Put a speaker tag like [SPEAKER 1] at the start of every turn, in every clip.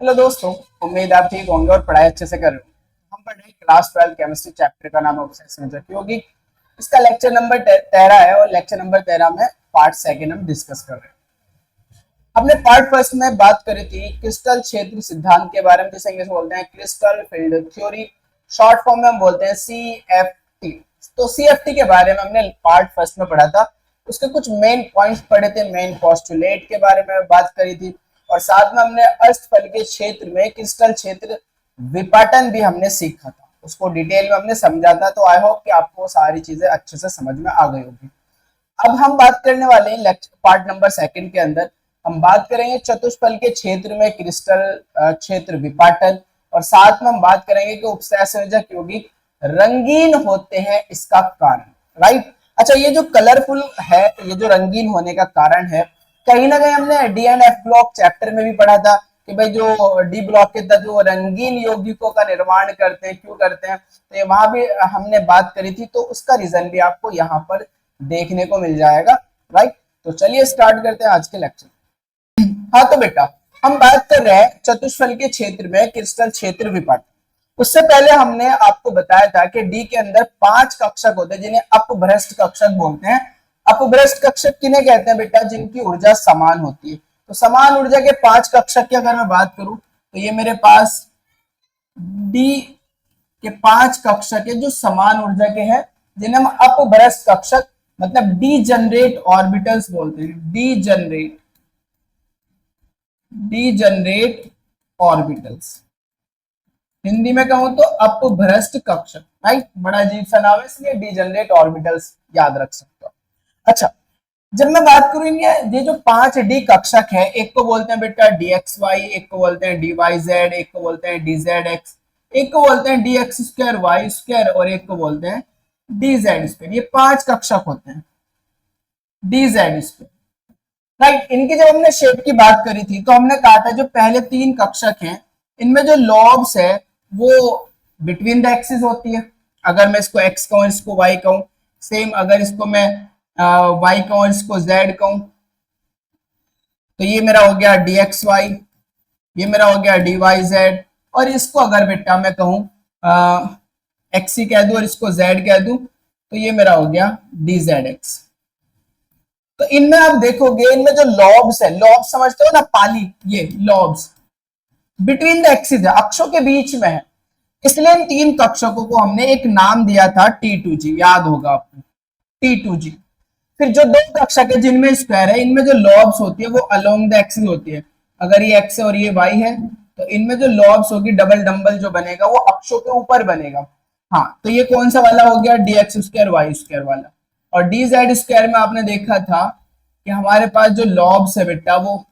[SPEAKER 1] Hello दोस्तों। उम्मीद आप ठीक होंगे और पढ़ाई अच्छे से कर रहे हो। हम पढ़ रहे हैं क्लास 12 केमिस्ट्री, चैप्टर का नाम ऑब्सेशन यौगिक। इसका लेक्चर नंबर 13 है और लेक्चर नंबर 13 में पार्ट सेकंड हम डिस्कस कर रहे हैं। हमने पार्ट फर्स्ट में बात करी थी क्रिस्टल क्षेत्र सिद्धांत के बारे में, जिसे इंग्लिश में बोलते हैं crystal field theory. Short form में हम बोलते हैं CFT। तो CFT के बारे में हमने पार्ट फर्स्ट में पढ़ा था। उसके कुछ मेन पॉइंट्स पढ़े थे, मेन पोस्टुलेट के बारे में बात करी थी और साथ में हमने अष्टफल के क्षेत्र में क्रिस्टल क्षेत्र विपाटन भी हमने सीखा था। उसको डिटेल में हमने समझा था। तो आई होप कि आपको सारी चीजें अच्छे से समझ में आ गई होगी। अब हम बात करने वाले हैं पार्ट नंबर सेकंड के अंदर हम बात करेंगे चतुष्फल के क्षेत्र में क्रिस्टल क्षेत्र विपाटन और साथ में हम बात करेंगे कि उपसतह संयोजक यौगिक रंगीन होते हैं, इसका कारण। राइट। अच्छा, ये जो कलरफुल है, ये जो रंगीन होने का कारण है, कहीं ना कहीं हमने D and F block chapter में भी पढ़ा था कि भाई जो डी ब्लॉक के तत्व वो रंगीन यौगिकों का निर्माण करते हैं, क्यों करते हैं। तो ये वहां भी हमने बात करी थी, तो उसका रीजन भी आपको यहाँ पर देखने को मिल जाएगा। राइट। तो चलिए स्टार्ट करते हैं आज के लेक्चर। हाँ तो बेटा, हम बात कर रहे हैं चतुष्फल के क्षेत्र में क्रिस्टल क्षेत्र विपाटन। उससे पहले हमने आपको बताया था कि डी के अंदर 5 कक्षक होते हैं जिन्हें अपभ्रष्ट कक्षक बोलते हैं। अपभ्रष्ट कक्षक किन्हें कहते हैं बेटा? जिनकी ऊर्जा समान होती है। तो समान ऊर्जा के 5 कक्षक की अगर मैं बात करूं तो ये मेरे पास डी के 5 कक्षक है जो समान ऊर्जा के हैं, जिन्हें हम अपभ्रष्ट कक्षक मतलब डी जनरेट ऑर्बिटल्स बोलते हैं। डी जनरेट ऑर्बिटल्स, हिंदी में कहूं तो अपभ्रष्ट कक्षक। राइट। बड़ा अजीब सा नाम है, इसलिए डी जनरेट ऑर्बिटल्स याद रख सकते हो। अच्छा, जब मैं बात करूं ये जो 5 डी कक्षक है, एक को बोलते हैं बेटा DXY, एक को बोलते हैं DYZ, एक को बोलते हैं DZX, एक को बोलते हैं DX² Y² और एक को बोलते हैं DZ²। ये 5 कक्षक होते हैं DZ²। राइट। इनकी जब हमने शेप की बात करी थी तो हमने कहा था जो पहले 3 कक्षक हैं इनमें जो लॉब्स है वो बिटवीन द एक्सिस होती है। अगर मैं इसको x कहूं, इसको y कहूं, सेम अगर इसको मैं y कहूं, इसको z कहूं, तो ये मेरा हो गया DXY, ये मेरा हो गया DYZ और इसको अगर बेटा मैं कहूं x कह दूं और इसको z कह दूं तो ये मेरा हो गया DZX। तो इनमें आप देखोगे इनमें जो लॉब्स है, लॉब्स समझते हो ना, पाली, ये लॉब्स बिटवीन द एक्सिस है, अक्षों के बीच में है। इसलिए इन 3 कक्षकों को हमने एक नाम दिया था T2G, याद होगा आपको T2G। फिर जो 2 कक्षक है जिनमें स्क्वायर है, इनमें जो लॉब्स होती है वो अलोंग द एक्सिस होती है। अगर ये x है और ये y है तो इनमें जो लॉब्स होगी, डबल डंबल जो बनेगा वो अक्षों के ऊपर बनेगा। हाँ, तो ये कौन सा वाला हो गया? DX² Y² वाला। और DZ² में आपने देखा था कि हमारे पास जो लॉब्स है बेटा वो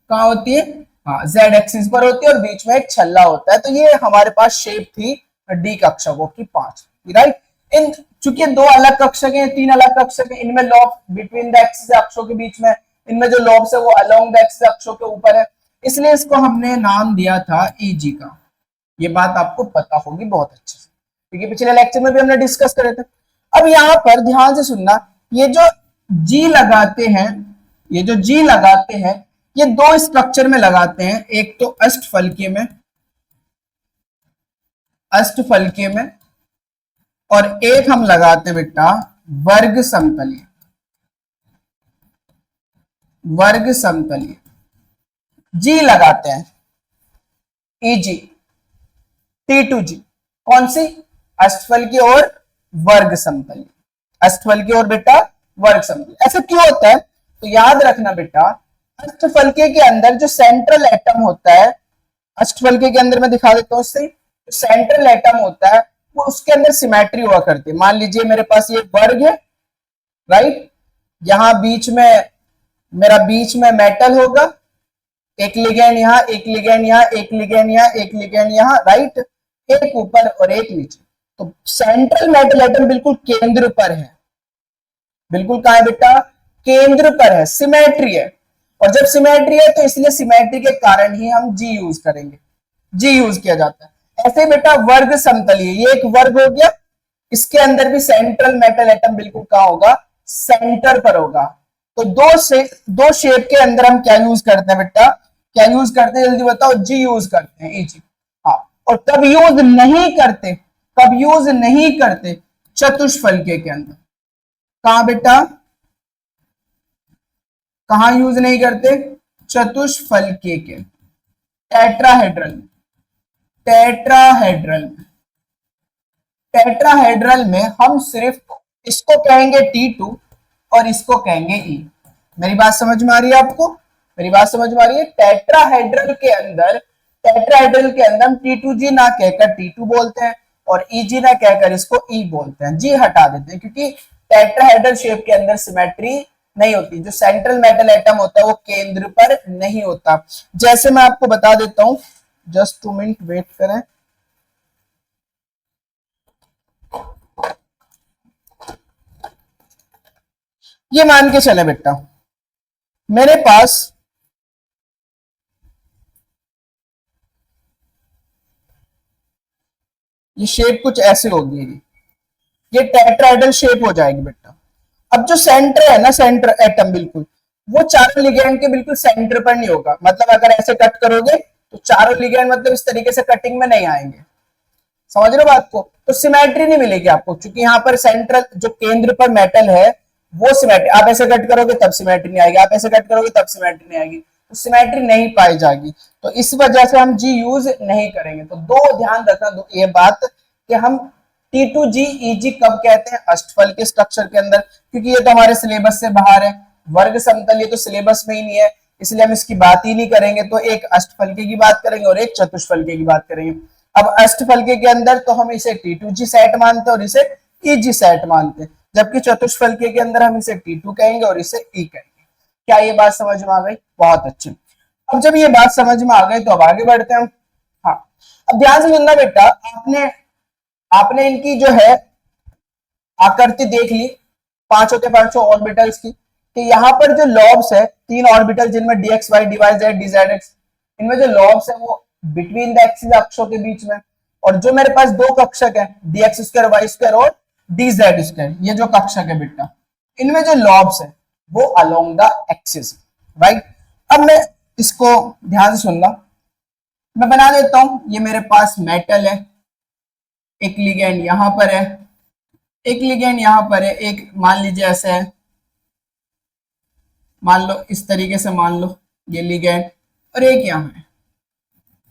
[SPEAKER 1] कहाँ होती है? हाँ, Z एक्सिस पर होती है और बीच में एक छल्ला होता है। तो ये हमारे पास शेप थी डी कक्षकों की 5। राइट। इन चूंकि 2 अलग कक्षक हैं, 3 अलग कक्षक हैं, इनमें लॉब बिटवीन द एक्सिस अक्षों के बीच में, इनमें जो लॉब्स है वो अलोंग द एक्सिस अक्षों के ऊपर है, इसलिए इसको हमने नाम दिया था EG का। ये बात आपको पता होगी बहुत अच्छे से, क्योंकि पिछले लेक्चर में भी हमने डिस्कस करे थे। अब यहाँ पर ध्यान से सुनना, ये जो जी लगाते हैं, ये जो जी लगाते हैं ये 2 स्ट्रक्चर में लगाते हैं। एक तो अष्टफलकीय में और एक हम लगाते हैं बेटा वर्ग समतलीय। जी लगाते हैं EG, T2G। कौन सी? अष्टफलकीय और वर्ग समतलीय। अष्टफलकीय और बेटा वर्ग समतलीय। ऐसा क्यों होता है? तो याद रखना बेटा, अष्टफलकीय के अंदर जो सेंट्रल एटम होता है, अष्टफलकीय के अंदर मैं दिखा देता हूं इससे, जो सेंट्रल एटम होता है वो उसके अंदर सिमेट्री हुआ करती है। मान लीजिए मेरे पास ये वर्ग है, राइट, यहां बीच में मेटल होगा, एक लिगेंड यहां, एक लिगेंड यहां, एक लिगेंड यहां, एक लिगेंड यहां, राइट, एक ऊपर और एक नीचे। तो सेंट्रल मेटल एटम बिल्कुल केंद्र पर है। बिल्कुल कहां है बेटा? केंद्र पर है, सिमेट्री है। और जब सिमेट्री है तो इसलिए सिमेट्री के कारण ही हम जी यूज करेंगे, जी यूज किया जाता है। ऐसे बेटा वर्ग समतलीय, ये एक वर्ग हो गया, इसके अंदर भी सेंट्रल मेटल एटम बिल्कुल कहां होगा? सेंटर पर होगा। तो दो शेप के अंदर हम क्या यूज करते हैं बेटा क्या यूज करते हैं जल्दी बताओ? जी यूज करते हैं, ईजी। हाँ, और कब यूज नहीं करते? कब यूज नहीं करते? चतुष्फलके के अंदर। कहां बेटा? कहां यूज नहीं करते? चतुष्फलके के, टेट्राहेड्रल में। टेट्राहेड्रल में, टेट्राहेड्रल में हम सिर्फ इसको कहेंगे T2 और इसको कहेंगे E। मेरी बात समझ में आ रही है आपको? मेरी बात समझ में आ रही है? टेट्राहेड्रल के अंदर, टेट्राहेड्रल के अंदर हम T2G ना कहकर T2 बोलते हैं और EG ना कहकर इसको E बोलते हैं। जी हटा देते हैं क्योंकि टेट्राहेड्रल शेप के अंदर सिमेट्री नहीं होती। जो सेंट्रल मेटल एटम होता है वो केंद्र पर नहीं होता। जैसे मैं आपको बता देता हूं, जस्ट 2 मिनट वेट करें। ये मान के चले बेटा, मेरे पास ये शेप कुछ ऐसे होगी, ये टेट्राहेड्रल शेप हो जाएगी बेटा। अब जो सेंटर है ना, सेंटर एटम बिल्कुल, वो चारों लिगैंड के बिल्कुल सेंटर पर नहीं होगा। मतलब अगर ऐसे कट करोगे तो चारों लिगैंड मतलब इस तरीके से कटिंग में नहीं आएंगे। समझ रहे हो बात को? तो सिमेट्री नहीं मिलेगी आपको, क्योंकि यहाँ पर सेंट्रल जो केंद्र पर मेटल है वो सिमेट्री, आप ऐसे कट करोगे तब सिमेट्री नहीं आएगी, आप ऐसे कट करोगे तब सिमेट्री नहीं आएगी, तो सिमेट्री नहीं पाई जाएगी। तो इस वजह से हम जी यूज नहीं करेंगे। तो दो ध्यान रखना, दो ये बात कि हम T2G EG कब कहते हैं? अष्टफल के स्ट्रक्चर के अंदर, क्योंकि ये तो हमारे सिलेबस से बाहर है। वर्ग समतल ये तो सिलेबस में ही नहीं है, इसलिए हम इसकी बात ही नहीं करेंगे। तो एक अष्टफलके की बात करेंगे और एक चतुष्फलके की बात करेंगे। अब अष्टफलके के अंदर तो हम इसे T2G सेट मानते हैं और इसे EG सेट मानते हैं, जबकि चतुष्फलके के अंदर हम इसे T2 कहेंगे और इसे E कहेंगे। क्या ये बात समझ में आ गई? बहुत अच्छी। अब जब ये बात समझ में आ गई तो अब आगे बढ़ते हैं। हाँ, अब ध्यान से सुनना बेटा, आपने इनकी जो है आकृति देख ली पांचों के पांचों ऑर्बिटल्स की, कि यहाँ पर जो लॉब्स है, तीन ऑर्बिटल जिनमें dxy, dy, dz, इनमें जो लॉब्स है वो बिटवीन द एक्सिस, अक्षों के बीच में, और जो मेरे पास दो कक्षक है dx स्क्वायर, y स्क्वायर और dz स्क्वायर, ये जो कक्षक है बेटा, इनमें जो लॉब्स है वो अलोंग द एक्सिस, राइट। अब मैं इसको ध्यान से सुनना, मैं बना देता हूं। ये मेरे पास मेटल है, एक लिगैंड यहां पर है, एक लिगैंड यहां पर है, एक मान लीजिए ऐसे है, मान लो इस तरीके से, मान लो ये लिगैंड, और एक यहां है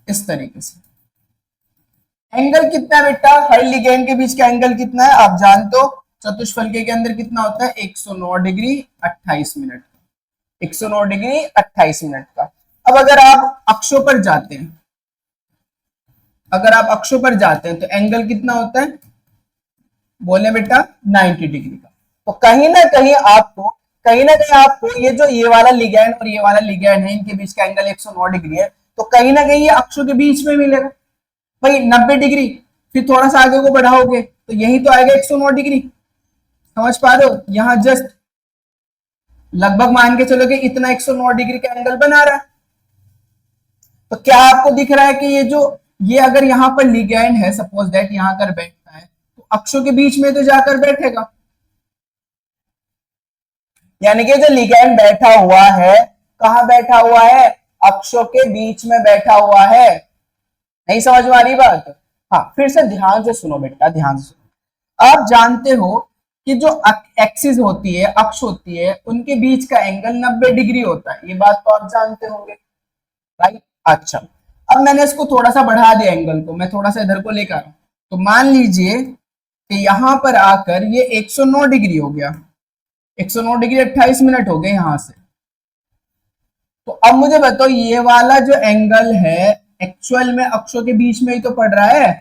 [SPEAKER 1] इस तरीके से। एंगल कितना है बेटा? हर लिगैंड के बीच का एंगल कितना है आप जानते हो? चतुष्फलके के अंदर कितना होता है? 109 डिग्री 28 मिनट, 109 डिग्री 28 मिनट का। अब अगर आप अक्षों पर जाते हैं, अगर आप अक्षों पर जाते हैं तो एंगल कितना होता है? बोले बेटा 90 डिग्री का। तो कहीं ना कहीं आपको ये जो ये वाला लिगैंड और ये वाला लिगैंड है, इनके बीच का एंगल 109 डिग्री है, तो कहीं ना कहीं ये अक्षों के बीच में मिलेगा भाई 90 डिग्री। फिर थोड़ा सा आगे को बढ़ाओगे तो यही तो आएगा 109 डिग्री। समझ पा रहे हो? यहां जस्ट लगभग मान के चलो कि इतना 109 डिग्री का एंगल बना रहा है। तो क्या आपको दिख रहा है कि ये अगर यहां पर लिगैंड है, सपोज दैट यहां कर बैठता है, तो अक्षों के बीच में तो जाकर बैठेगा। यानी कि जो लिगैंड बैठा हुआ है, कहां बैठा हुआ है? अक्षों के बीच में बैठा हुआ है। नहीं समझ में आ रही बात? हाँ, फिर से ध्यान से सुनो बेटा, ध्यान से सुनो। आप जानते हो कि जो एक्सिस होती है, अक्ष होती है, उनके बीच का एंगल 90 डिग्री होता है। ये बात तो आप जानते होंगे, राइट। अच्छा, अब मैंने इसको थोड़ा सा बढ़ा दिया एंगल को, मैं थोड़ा सा इधर को लेकर, तो मान लीजिए कि यहां पर आकर ये 109 डिग्री हो गया, 109 डिग्री 28 मिनट हो गए यहां से। तो अब मुझे बताओ, ये वाला जो एंगल है एक्चुअल में अक्षों के बीच में ही तो पड़ रहा है,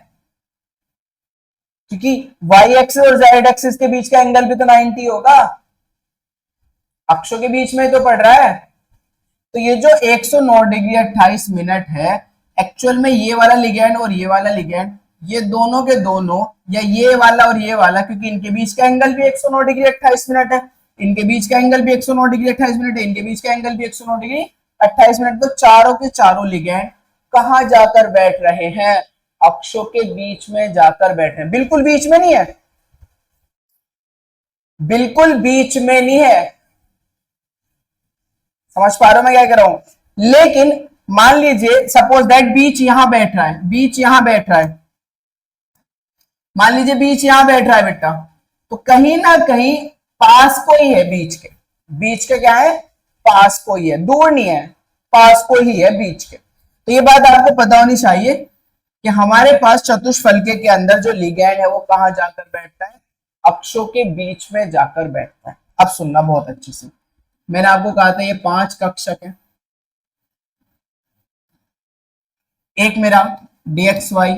[SPEAKER 1] क्योंकि वाई एक्सिस और जेड एक्सिस के बीच का एंगल भी तो 90 होगा, अक्षों के बीच में तो पड़ रहा है। तो ये जो 109 डिग्री 28 मिनट है, एक्चुअल में ये वाला लिगैंड और ये वाला लिगैंड, ये दोनों के दोनों, या ये वाला और ये वाला, क्योंकि इनके बीच का एंगल भी 109 डिग्री 28 मिनट है, इनके बीच का एंगल भी 109 डिग्री 28 मिनट है, इनके बीच का एंगल भी 109 डिग्री 28 मिनट। तो चारों के चारों लिगैंड कहां जाकर बैठ रहे हैं? अक्षों के बीच में जाकर बैठ रहे हैं। बिल्कुल बीच में नहीं है, बिल्कुल बीच में नहीं है। समझ पा रहे हो मैं क्या कह रहा हूं? लेकिन मान लीजिए सपोज दैट बीच यहां बैठ रहा है, बीच यहां बैठ रहा है, मान लीजिए बीच यहां बैठ रहा है बेटा, तो कहीं ना कहीं पास कोई है बीच के, बीच के क्या है, पास कोई है, दूर नहीं है, पास कोई ही है बीच के। तो ये बात आपको पता होनी चाहिए कि हमारे पास चतुष्फलके के अंदर जो लिगैंड है वो कहां जाकर बैठता है, अक्षों के बीच में जाकर बैठता है। अब सुनना बहुत अच्छे से, मैंने आपको कहा था ये 5 कक्षक है, एक मेरा dxy,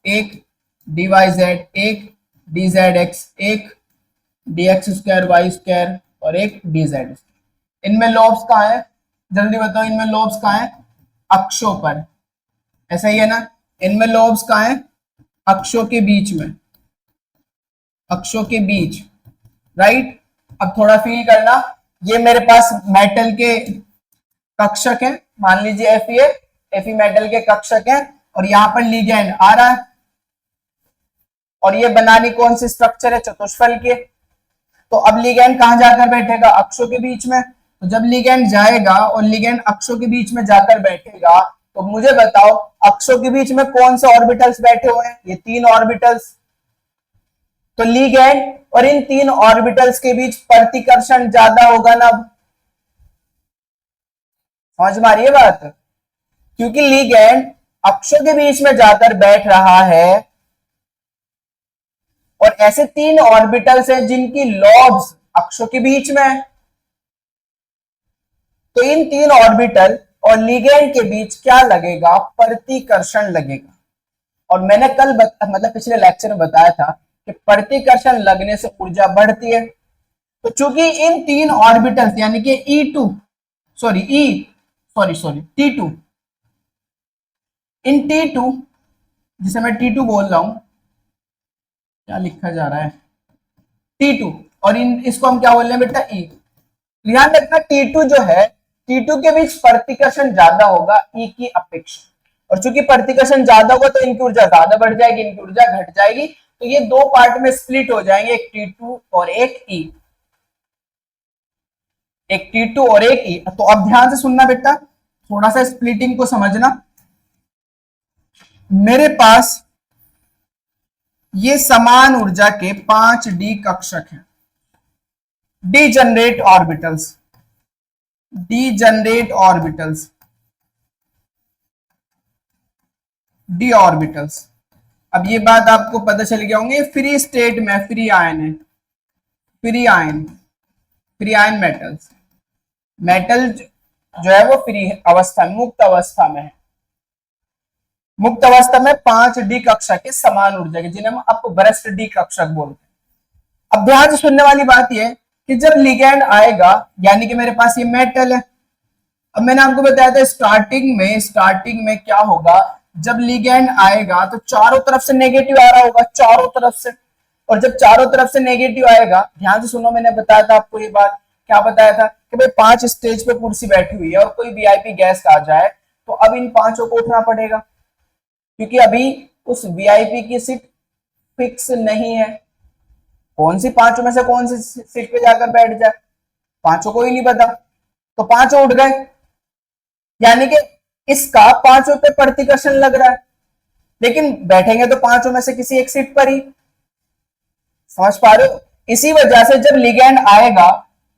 [SPEAKER 1] एक dyz, एक dzx, एक dx स्क्वायर वाई स्क्वायर और एक dz। इनमें लॉब्स कहाँ है, जल्दी बताओ, इनमें लॉब्स कहाँ है, अक्षों पर, ऐसा ही है ना, इनमें लॉब्स कहाँ है, अक्षों के बीच में, अक्षों के बीच, राइट। अब थोड़ा फील करना, ये मेरे पास मेटल के कक्षक है, मान लीजिए एफी मेटल के कक्षक है, और यहां पर लिगैंड आ रहा है, और ये बनानी कौन सी स्ट्रक्चर है, चतुष्फल के। तो अब लिगैंड कहां जाकर बैठेगा, अक्षों के बीच में। तो जब लिगैंड जाएगा और लिगैंड अक्षों के बीच में जाकर बैठेगा, तो मुझे बताओ अक्षों के बीच में कौन से ऑर्बिटल्स बैठे हुए हैं, ये 3 ऑर्बिटल्स। तो लिगैंड और इन 3 ऑर्बिटल्स के बीच प्रतिकर्षण ज्यादा होगा ना, समझ में आ रही है बात, क्योंकि लिगैंड अक्षों के बीच में जाकर बैठ रहा है, और ऐसे 3 ऑर्बिटल्स हैं जिनकी लॉब्स अक्षों के बीच में है। तो इन 3 ऑर्बिटल और लिगैंड के बीच क्या लगेगा, प्रतिकर्षण लगेगा। और मैंने कल मतलब पिछले लेक्चर में बताया था कि प्रतिकर्षण लगने से ऊर्जा बढ़ती है। तो चूंकि इन 3 ऑर्बिटल्स यानी कि T2, इन T2, जिसे मैं T2 बोल रहा हूं, क्या लिखा जा रहा है, T2, और इन इसको हम क्या बोल रहे हैं बेटा, E। ध्यान रखना T2 जो है, T2 के बीच प्रतिकर्षण ज्यादा होगा E की अपेक्षा, और चूंकि प्रतिकर्षण ज्यादा होगा तो इनकी ऊर्जा ज्यादा बढ़ जाएगी, इनकी ऊर्जा घट जाएगी। तो ये 2 पार्ट में स्प्लिट हो जाएंगे, एक T2 और एक E, एक T2 और एक E। तो अब ध्यान से सुनना बेटा, थोड़ा सा स्प्लिटिंग को समझना। मेरे पास ये समान ऊर्जा के 5d कक्षक हैं, degenerate orbitals, degenerate orbitals, D orbitals. अब ये बात आपको पता चल गया होंगे, फ्री स्टेट में फ्री आयन है, free ion, free ion metals, metal जो है वो फ्री अवस्था में, मुक्त अवस्था में है। मुक्त अवस्था में 5d कक्षक के समान ऊर्जा के, जिन्हें हम अपभ्रष्ट डी कक्षक बोलते हैं। अब ध्यान से सुनने वाली बात यह कि जब लिगैंड आएगा, यानी कि मेरे पास ये मेटल है, अब मैंने आपको बताया था स्टार्टिंग में क्या होगा, जब लिगैंड आएगा तो चारों तरफ से नेगेटिव आ रहा होगा, चारों तरफ से, और जब चारों तरफ से नेगेटिव आएगा, ध्यान से सुनो, मैंने बताया था आपको ये बात, क्या बताया था कि भाई 5 स्टेज पे कुर्सी बैठी हुई है और कोई वीआईपी गेस्ट आ जाए तो अब इन 5 को उठना पड़ेगा, क्योंकि अभी उस वीआईपी की सीट फिक्स नहीं है, कौन सी 5 में से कौन सी सीट पे जाकर बैठ जाए, 5 को ही नहीं पता, तो 5 उठ गए, यानी कि इसका 5 पे प्रतिकर्षण लग रहा है, लेकिन बैठेंगे तो 5 में से किसी एक सीट पर ही, समझ पा रहे हो। इसी वजह से जब लिगैंड आएगा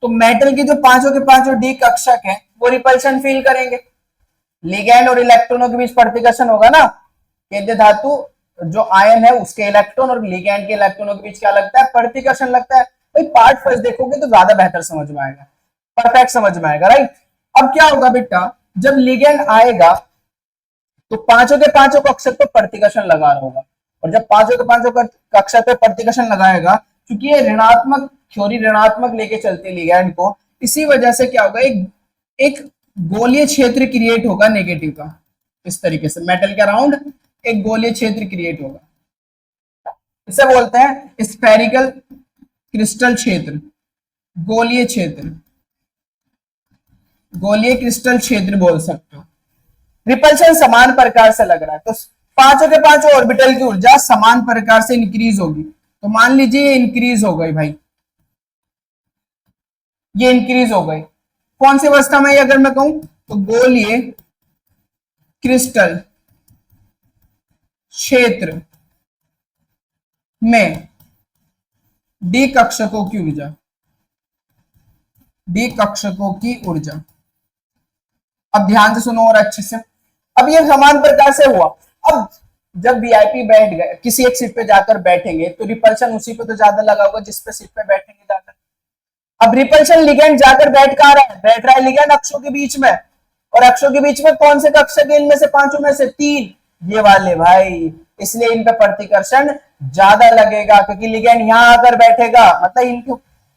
[SPEAKER 1] तो मेटल की जो 5 के 5 डी कक्षक हैं वो रिपल्शन फील करेंगे, लिगैंड और इलेक्ट्रॉनों के बीच प्रतिकर्षण होगा ना, केंद्रीय धातु जो आयन है उसके इलेक्ट्रॉन और लिगैंड के इलेक्ट्रॉनों के बीच क्या लगता है, प्रतिकर्षण लगता है। भाई पार्ट फर्स्ट देखोगे तो ज्यादा बेहतर समझ में आएगा, परफेक्ट समझ में आएगा, राइट। अब क्या होगा बेटा, जब लिगैंड आएगा तो 5 के 5 कक्षक पर प्रतिकर्षण लगा रहा होगा, और जब 5 के 5 कक्षक पर प्रतिकर्षण लगाएगा, क्योंकि ये ऋणात्मक थ्योरी ऋणात्मक लेके चलती है लिगैंड को, इसी वजह से क्या होगा, एक गोलीय क्षेत्र क्रिएट होगा नेगेटिव का, इस तरीके से मेटल के अराउंड एक गोलीय क्षेत्र क्रिएट होगा, इसे बोलते हैं स्फेरिकल क्रिस्टल क्षेत्र, गोलीय क्षेत्र, गोलीय क्रिस्टल क्षेत्र बोल सकते हो। रिपल्शन समान प्रकार से लग रहा है, तो 5 के 5 ऑर्बिटल की ऊर्जा समान प्रकार से इंक्रीज होगी, तो मान लीजिए ये इंक्रीज हो गई भाई, ये इंक्रीज हो गई, कौन सी अवस्था में, अगर मैं कहूं तो गोलीय क्रिस्टल क्षेत्र में डी कक्षकों की ऊर्जा, डी कक्षकों की ऊर्जा। अब ध्यान से सुनो और अच्छे से। अब ये समान प्रकार से हुआ। अब जब वीआईपी बैठ गए, किसी एक सीट पे जाकर बैठेंगे तो रिपल्शन उसी पे तो ज्यादा लगा होगा जिस पे सीट पे बैठेंगे जाकर। अब रिपल्शन लिगेंड जाकर बैठ रहा है, बैठ रहा है लिगेंड अक्षों के बीच में, और अक्षों के बीच में कौन से कक्षक है इनमें से, पांचों में से तीन, ये वाले भाई। इसलिए इन पे प्रतिकर्षण ज्यादा लगेगा, क्योंकि लिगेंड यहां आकर बैठेगा, मतलब इनके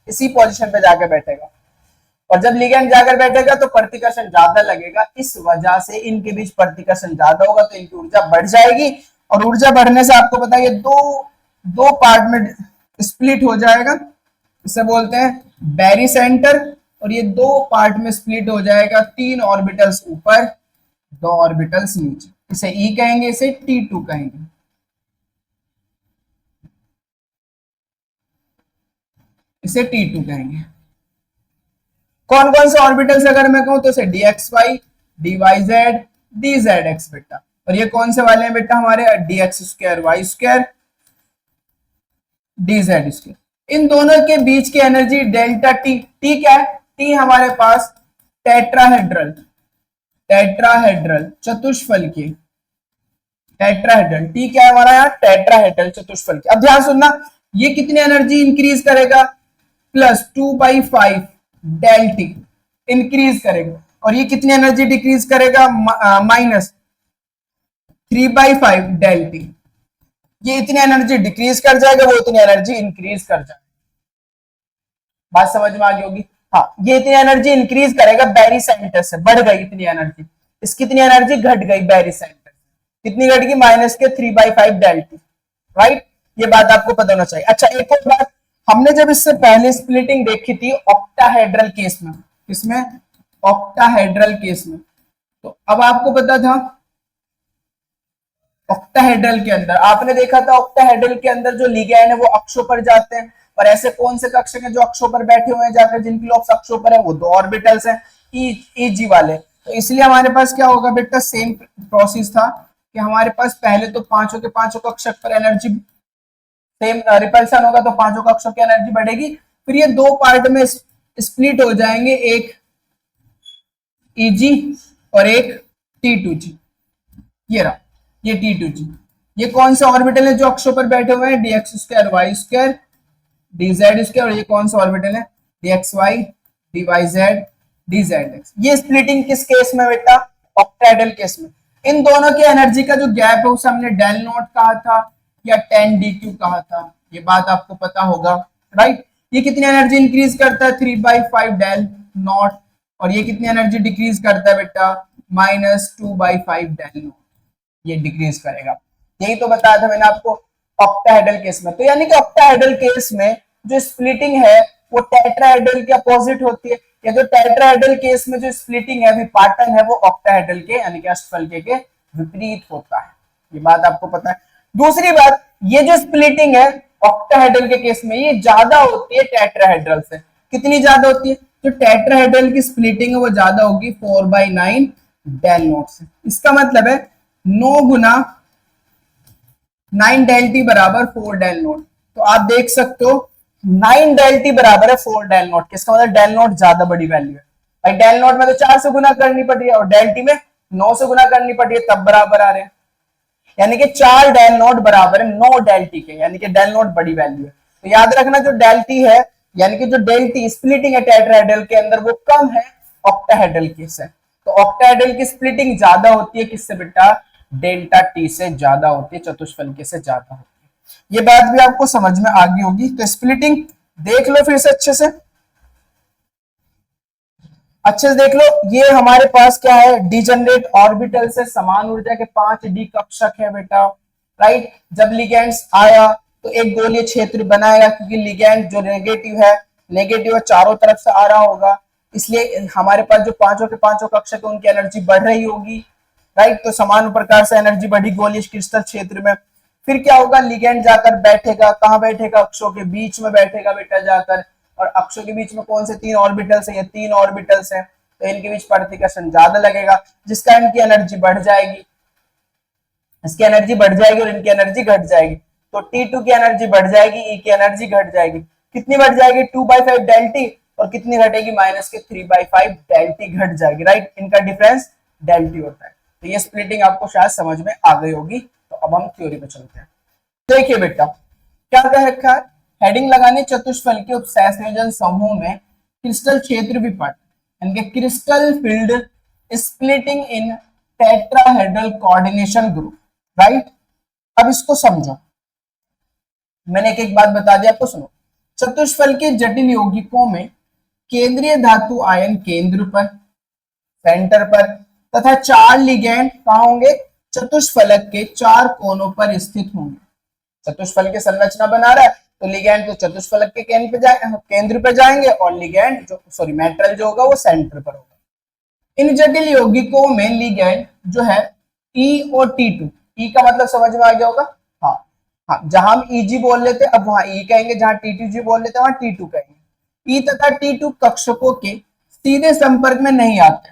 [SPEAKER 1] इसी पोजीशन पे जाकर बैठेगा, और जब लिगेंड जाकर बैठेगा तो प्रतिकर्षण ज्यादा लगेगा। इस वजह से इनके बीच प्रतिकर्षण ज्यादा होगा, तो इनकी ऊर्जा बढ़ जाएगी, और ऊर्जा बढ़ने से आपको पता है ये दो पार्ट में स्प्लिट हो जाएगा। इसे बोलते हैं बैरी सेंटर, और ये दो पार्ट में स्प्लिट हो जाएगा, 3 ऑर्बिटल्स ऊपर 2 ऑर्बिटल्स नीचे। इसे ई कहेंगे, इसे T2 कहेंगे। इसे T2 कहेंगे। कौन कौन से ऑर्बिटल्स अगर मैं कहूं तो इसे dxy, dyz, dzx बेटा। और ये कौन से वाले हैं बेटा हमारे, dx2 y2 dz स्क्वायर। इन दोनों के बीच की एनर्जी डेल्टा टी। टी क्या है, टी हमारे पास टेट्राहेड्रल चतुष्फल की, टेट्राहेड्रल टी क्या है हमारा यहाँ, टेट्राहेड्रल चतुष्फल की। अब ध्यान सुनना, ये कितनी एनर्जी इंक्रीज करेगा, +2/5 डेल टी इंक्रीज करेगा, और ये कितनी एनर्जी डिक्रीज करेगा, -3/5 डेल टी। ये इतनी एनर्जी डिक्रीज कर जाएगा, वो इतनी एनर्जी इंक्रीज कर जाएगा। बात समझ में आ गई होगी। हाँ, ये इतनी एनर्जी इंक्रीज करेगा बैरी सेंटर से, बढ़ गई इतनी एनर्जी। इसकी इतनी एनर्जी घट गई बैरी सेंटर, कितनी घट गई, -3/5 डेल टी, राइट। ये बात आपको पता होना चाहिए। अच्छा, एक और बात, हमने जब इससे पहले स्प्लिटिंग देखी थी ऑक्टाहेड्रल केस में, किसमें, ऑक्टाहेड्रल केस में, तो अब आपको पता था ऑक्टाहेड्रल के अंदर आपने देखा था, ऑक्टाहेड्रल के अंदर जो लिगैंड है वो अक्षों पर जाते हैं, और ऐसे कौन से कक्षक हैं जो अक्षों पर बैठे हुए हैं जाकर, जिनकी लोब्स अक्षों पर है, वो 2 ऑर्बिटल्स हैं, ई जी वाले। तो इसलिए हमारे पास क्या होगा बेटा, सेम प्रोसेस था कि हमारे पास पहले तो पांचों के पांचों कक्षक पर एनर्जी सेम रिपल्शन होगा, तो पांचों कक्षों की एनर्जी बढ़ेगी, फिर ये 2 पार्ट में स्प्लिट हो जाएंगे, एक ईजी और एक T2G। ये रहा, ये T2G। ये कौन से ऑर्बिटल है जो अक्षों पर बैठे हुए हैं, dx2 y2 dz2, और ये कौन सा ऑर्बिटल है, dxy dyz dzx। ये स्प्लिटिंग किस केस में बेटा, ऑक्टाहेड्रल केस में। इन दोनों की एनर्जी का जो गैप है उसे हमने डेल नॉट कहा था या 10dq कहा था, ये बात आपको पता होगा, राइट। ये कितनी एनर्जी इंक्रीज करता है, 3/5 डेल नॉट, और ये कितनी एनर्जी डिक्रीज करता है बेटा, -2/5 डेल नॉट, ये डिक्रीज करेगा। यही तो बताया था मैंने आपको ऑक्टाहेड्रल केस में। तो यानी कि ऑक्टाहेड्रल केस में जो स्प्लिटिंग है वो टेट्राहेड्रल के अपोजिट होती है, या जो टेट्राहेड्रल केस में जो स्प्लिटिंग है, विपाटन है, वो ऑक्टाहेड्रल के यानी कि अष्टफलके के विपरीत होता है। ये बात आपको पता है। दूसरी बात, ये जो स्प्लिटिंग है ऑक्टाहेड्रल के केस में ये ज्यादा होती है टेट्राहेड्रल से। कितनी ज्यादा होती है, जो टेट्राहेड्रल की स्प्लिटिंग है वो ज्यादा होगी 4/9 डेल नॉट से। इसका मतलब है 9 गुना 9 डेल टी बराबर 4 डेल नॉट। तो आप देख सकते हो 9 डेल टी बराबर है 4 डेल नॉट। किसका मतलब डेल नॉट ज्यादा बड़ी वैल्यू है भाई। डेल नॉट में तो 4 से गुना करनी पड़ रही है और डेल टी में 9 से गुना करनी पड़ रही है, तब बराबर आ रहे हैं। यानी कि 4 डेल नॉट बराबर है 9 डेल टी के, यानी कि डेल नॉट बड़ी वैल्यू है। तो याद रखना जो डेल टी है यानी कि जो डेल टी स्प्लिटिंग है टेट्राहेड्रल के अंदर वो कम है ऑक्टाहेड्रल के से। तो ऑक्टाहेड्रल की स्प्लिटिंग ज्यादा होती है किससे बेटा, डेल्टा टी से ज्यादा होती है, चतुष्फलके से ज्यादा होती है। ये बात भी आपको समझ में आ गई होगी। तो स्प्लिटिंग देख लो फिर से अच्छे से देख लो। ये हमारे पास क्या है, डिजनरेट ऑर्बिटल से समान ऊर्जा के 5 डी कक्षक है बेटा, राइट। जब लिगेंड्स आया तो एक गोलीय क्षेत्र बनाएगा, क्योंकि लिगेंड जो नेगेटिव है चारों तरफ से आ रहा होगा, इसलिए हमारे पास जो पांचों के पांचों कक्षक है उनकी एनर्जी बढ़ रही होगी, राइट। तो समान प्रकार से एनर्जी बढ़ी गोलीय क्रिस्टल क्षेत्र में। फिर क्या होगा, लिगेंड जाकर बैठेगा, कहां बैठेगा, अक्षों के बीच में बैठेगा बेटा जाकर। और अक्षों के बीच में कौन से 3 ऑर्बिटल्स है, ये 3 ऑर्बिटल्स है। तो इनके बीच प्रतिकर्षण ज्यादा लगेगा, जिस कारण इनकी एनर्जी बढ़ जाएगी, इसकी एनर्जी बढ़ जाएगी और इनकी एनर्जी घट जाएगी। तो T2 की एनर्जी बढ़ जाएगी, E की एनर्जी घट जाएगी। कितनी बढ़ जाएगी? 2/5 डेल टी, और कितनी घटेगी? -3/5 डेल टी घट जाएगी, राइट। इनका डिफरेंस डेल टी होता है। तो ये स्प्लिटिंग आपको शायद समझ में आ गई होगी। तो अब हम थ्योरी पे चलते हैं। देखिए बेटा क्या कह रखा है, हेडिंग लगानी, चतुष्फल के उपसंयोजन समूह में क्रिस्टल क्षेत्र विपाटन, इनके क्रिस्टल फील्ड स्प्लिटिंग इन टेट्राहेड्रल कोऑर्डिनेशन ग्रुप, राइट। अब इसको समझो, मैंने एक एक बात बता दी आपको, सुनो। चतुष्फल के जटिल यौगिकों में केंद्रीय धातु आयन केंद्र पर, सेंटर पर, तथा 4 लिगैंड कहां होंगे? चतुष्फलक के 4 कोनों पर स्थित होंगे। चतुष्फल की संरचना बना रहा है तो लिगैंड तो चतुष्फलक के केंद्र पे जाएंगे और लिगैंड जो मेटल जो होगा वो सेंटर पर होगा। इन जटिल यौगिकों में लिगैंड जो है E और T2, E का मतलब समझ में आ गया होगा, हाँ हाँ, जहां हम EG बोल लेते हैं अब वहां E कहेंगे, जहां T2G बोल लेते हैं वहां T2 कहेंगे। E तथा T2 कक्षकों के सीधे संपर्क में नहीं आते।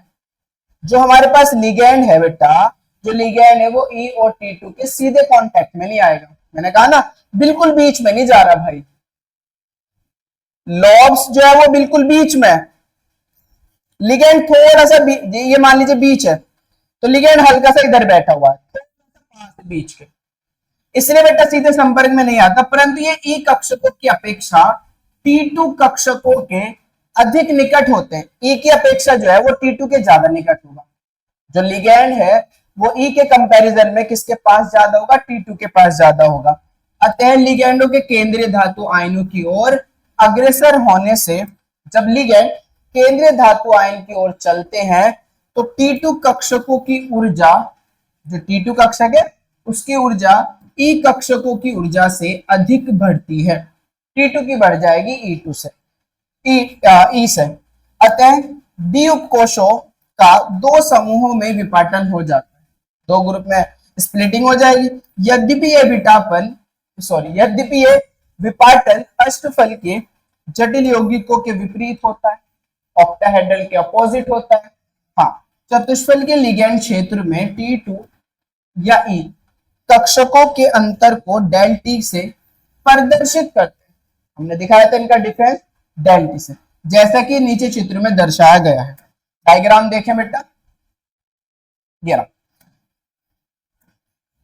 [SPEAKER 1] जो हमारे पास लिगैंड है बेटा, जो लिगैंड है वो E और T2 के सीधे कांटेक्ट में नहीं आएगा। मैंने कहा ना बिल्कुल बीच में नहीं जा रहा भाई, लॉब्स जो है वो बिल्कुल बीच में है, लिगैंड थोड़ा सा ये मान लीजिए बीच है, तो लिगैंड हल्का सा इधर बैठा हुआ है बीच के, इसलिए बेटा सीधे संपर्क में नहीं आता। परंतु ये ई कक्षकों की अपेक्षा T2 कक्षकों के अधिक निकट होते हैं। ई की अपेक्षा जो है वो T2 के ज्यादा निकट होगा। जो लिगैंड है वो ई के कंपैरिजन में किसके पास ज्यादा होगा? T2 के पास ज्यादा होगा। अतः लिगैंडों के केंद्रीय धातु आयनों की ओर अग्रसर होने से जब लिगैंड केंद्रीय धातु आयन की ओर चलते हैं तो T2 कक्षकों की ऊर्जा, जो T2 कक्षक है उसकी ऊर्जा E कक्षकों की ऊर्जा से अधिक बढ़ती है। T2 की बढ़ जाएगी E2 से, E से। अतः डी उपकोशों का 2 समूहों में विपाटन हो जाता है, 2 ग्रुप में स्प्लिटिंग हो जाएगी। यद्यपि ये विपाटन अष्टफल के जटिल यौगिकों के विपरीत होता है, ऑक्टाहेड्रल के अपोजिट होता है। हाँ, चतुष्फल के लिगैंड क्षेत्र में T2 या E कक्षकों के अंतर को डेल टी से प्रदर्शित करते हैं। हमने दिखाया था इनका डिफरेंस डेल टी से, जैसा कि नीचे चित्र में दर्शाया गया है। डायग्राम देखें बेटा, ये रहा।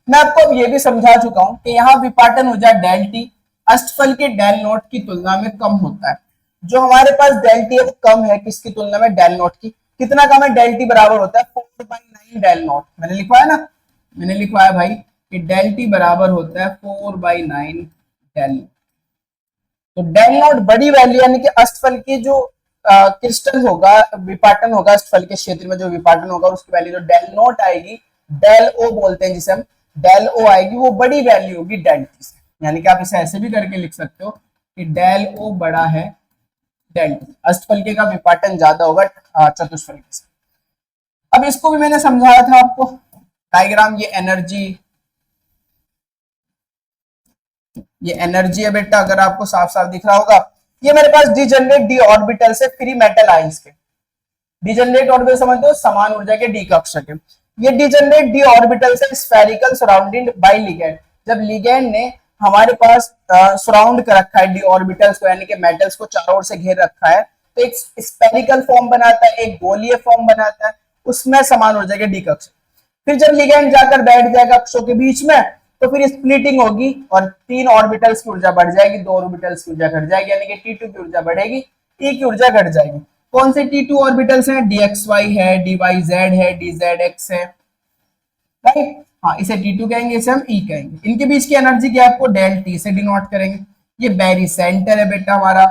[SPEAKER 1] मैं आपको अब ये भी समझा चुका हूं कि यहाँ विपाटन ऊर्जा डेल टी अष्टफल के डेल नॉट की तुलना में कम होता है। जो हमारे पास डेल टी है वो कम है किसकी तुलना में? डेल नॉट की। कितना कम है? डेल टी बराबर होता है 4/9 डेल नॉट। मैंने लिखवाया ना, मैंने लिखवाया भाई कि डेल टी बराबर होता है 4/9 डेल नॉट। तो डेल नॉट बड़ी वैल्यू, यानी कि अष्टफल की जो क्रिस्टल होगा, विपाटन होगा अष्टफल के क्षेत्र में जो विपाटन होगा उसकी वैल्यू जो डेल नॉट आएगी, डेल ओ बोलते हैं जिसे हम, डेल ओ आएगी वो बड़ी वैल्यू होगी डेल टी से। यानी कि आप इसे ऐसे भी करके लिख सकते हो कि डेल ओ बड़ा है डेल टी, अष्टफल के का विपाटन ज्यादा होगा चतुष्फल के से। अब इसको भी मैंने समझाया था आपको, डायग्राम, ये एनर्जी है बेटा, अगर आपको साफ साफ दिख रहा होगा। ये मेरे पास डिजनरेट डी ऑर्बिटल से फ्री मेटल आयंस के, डिजनरेट ऑर्बिटल समझते हो, समान ऊर्जा के डी कक्षक है। ये डिजनरेट डी ऑर्बिटल से स्फेरिकल सराउंडेड बाय लिगैंड, जब लिगैंड ने हमारे पास सराउंड कर रखा है डी ऑर्बिटल्स को, यानी कि मेटल्स को चारों ओर से घेर रखा है, तो एक स्फेरिकल फॉर्म बनाता है, एक गोलीय फॉर्म बनाता है, उसमें समान ऊर्जा के डी कक्षक। फिर जब लिगैंड जाकर बैठ जाएगा कक्षों के बीच में तो फिर स्प्लिटिंग होगी और 3 ऑर्बिटल्स की ऊर्जा बढ़ जाएगी, 2 ऑर्बिटल्स की ऊर्जा घट जाएगी, यानी कि T2 की ऊर्जा बढ़ेगी, E की ऊर्जा घट जाएगी। कौन से T2 ऑर्बिटल्स हैं? DXY है, DYZ है, DZX है, राइट। हाँ, इसे T2 कहेंगे, इसे हम E कहेंगे। इनके बीच की एनर्जी क्या आपको डेल टी से डिनोट करेंगे। ये बैरी सेंटर है बेटा हमारा,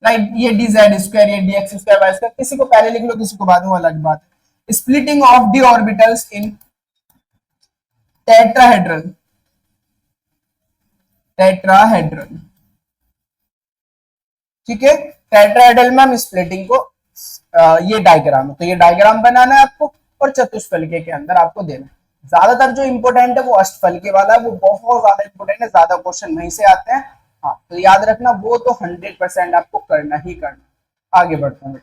[SPEAKER 1] राइट। ये DZ², ये DX², Y², किसी को पहले लिख लो किसी को बाद में, अलग बात है। Splitting of D orbitals in tetrahedral, ठीक है। टेट्राहेड्रल में हम स्प्लिटिंग को, ये डायग्राम है, तो ये डायग्राम बनाना है आपको और चतुष्फलके के अंदर आपको देना है। ज्यादातर जो इंपोर्टेंट है वो अष्टफलके वाला है, वो बहुत ज्यादा इंपोर्टेंट है, ज्यादा क्वेश्चन वहीं से आते हैं। हाँ, तो याद रखना वो तो 100% आपको करना ही करना। आगे बढ़ते हैं।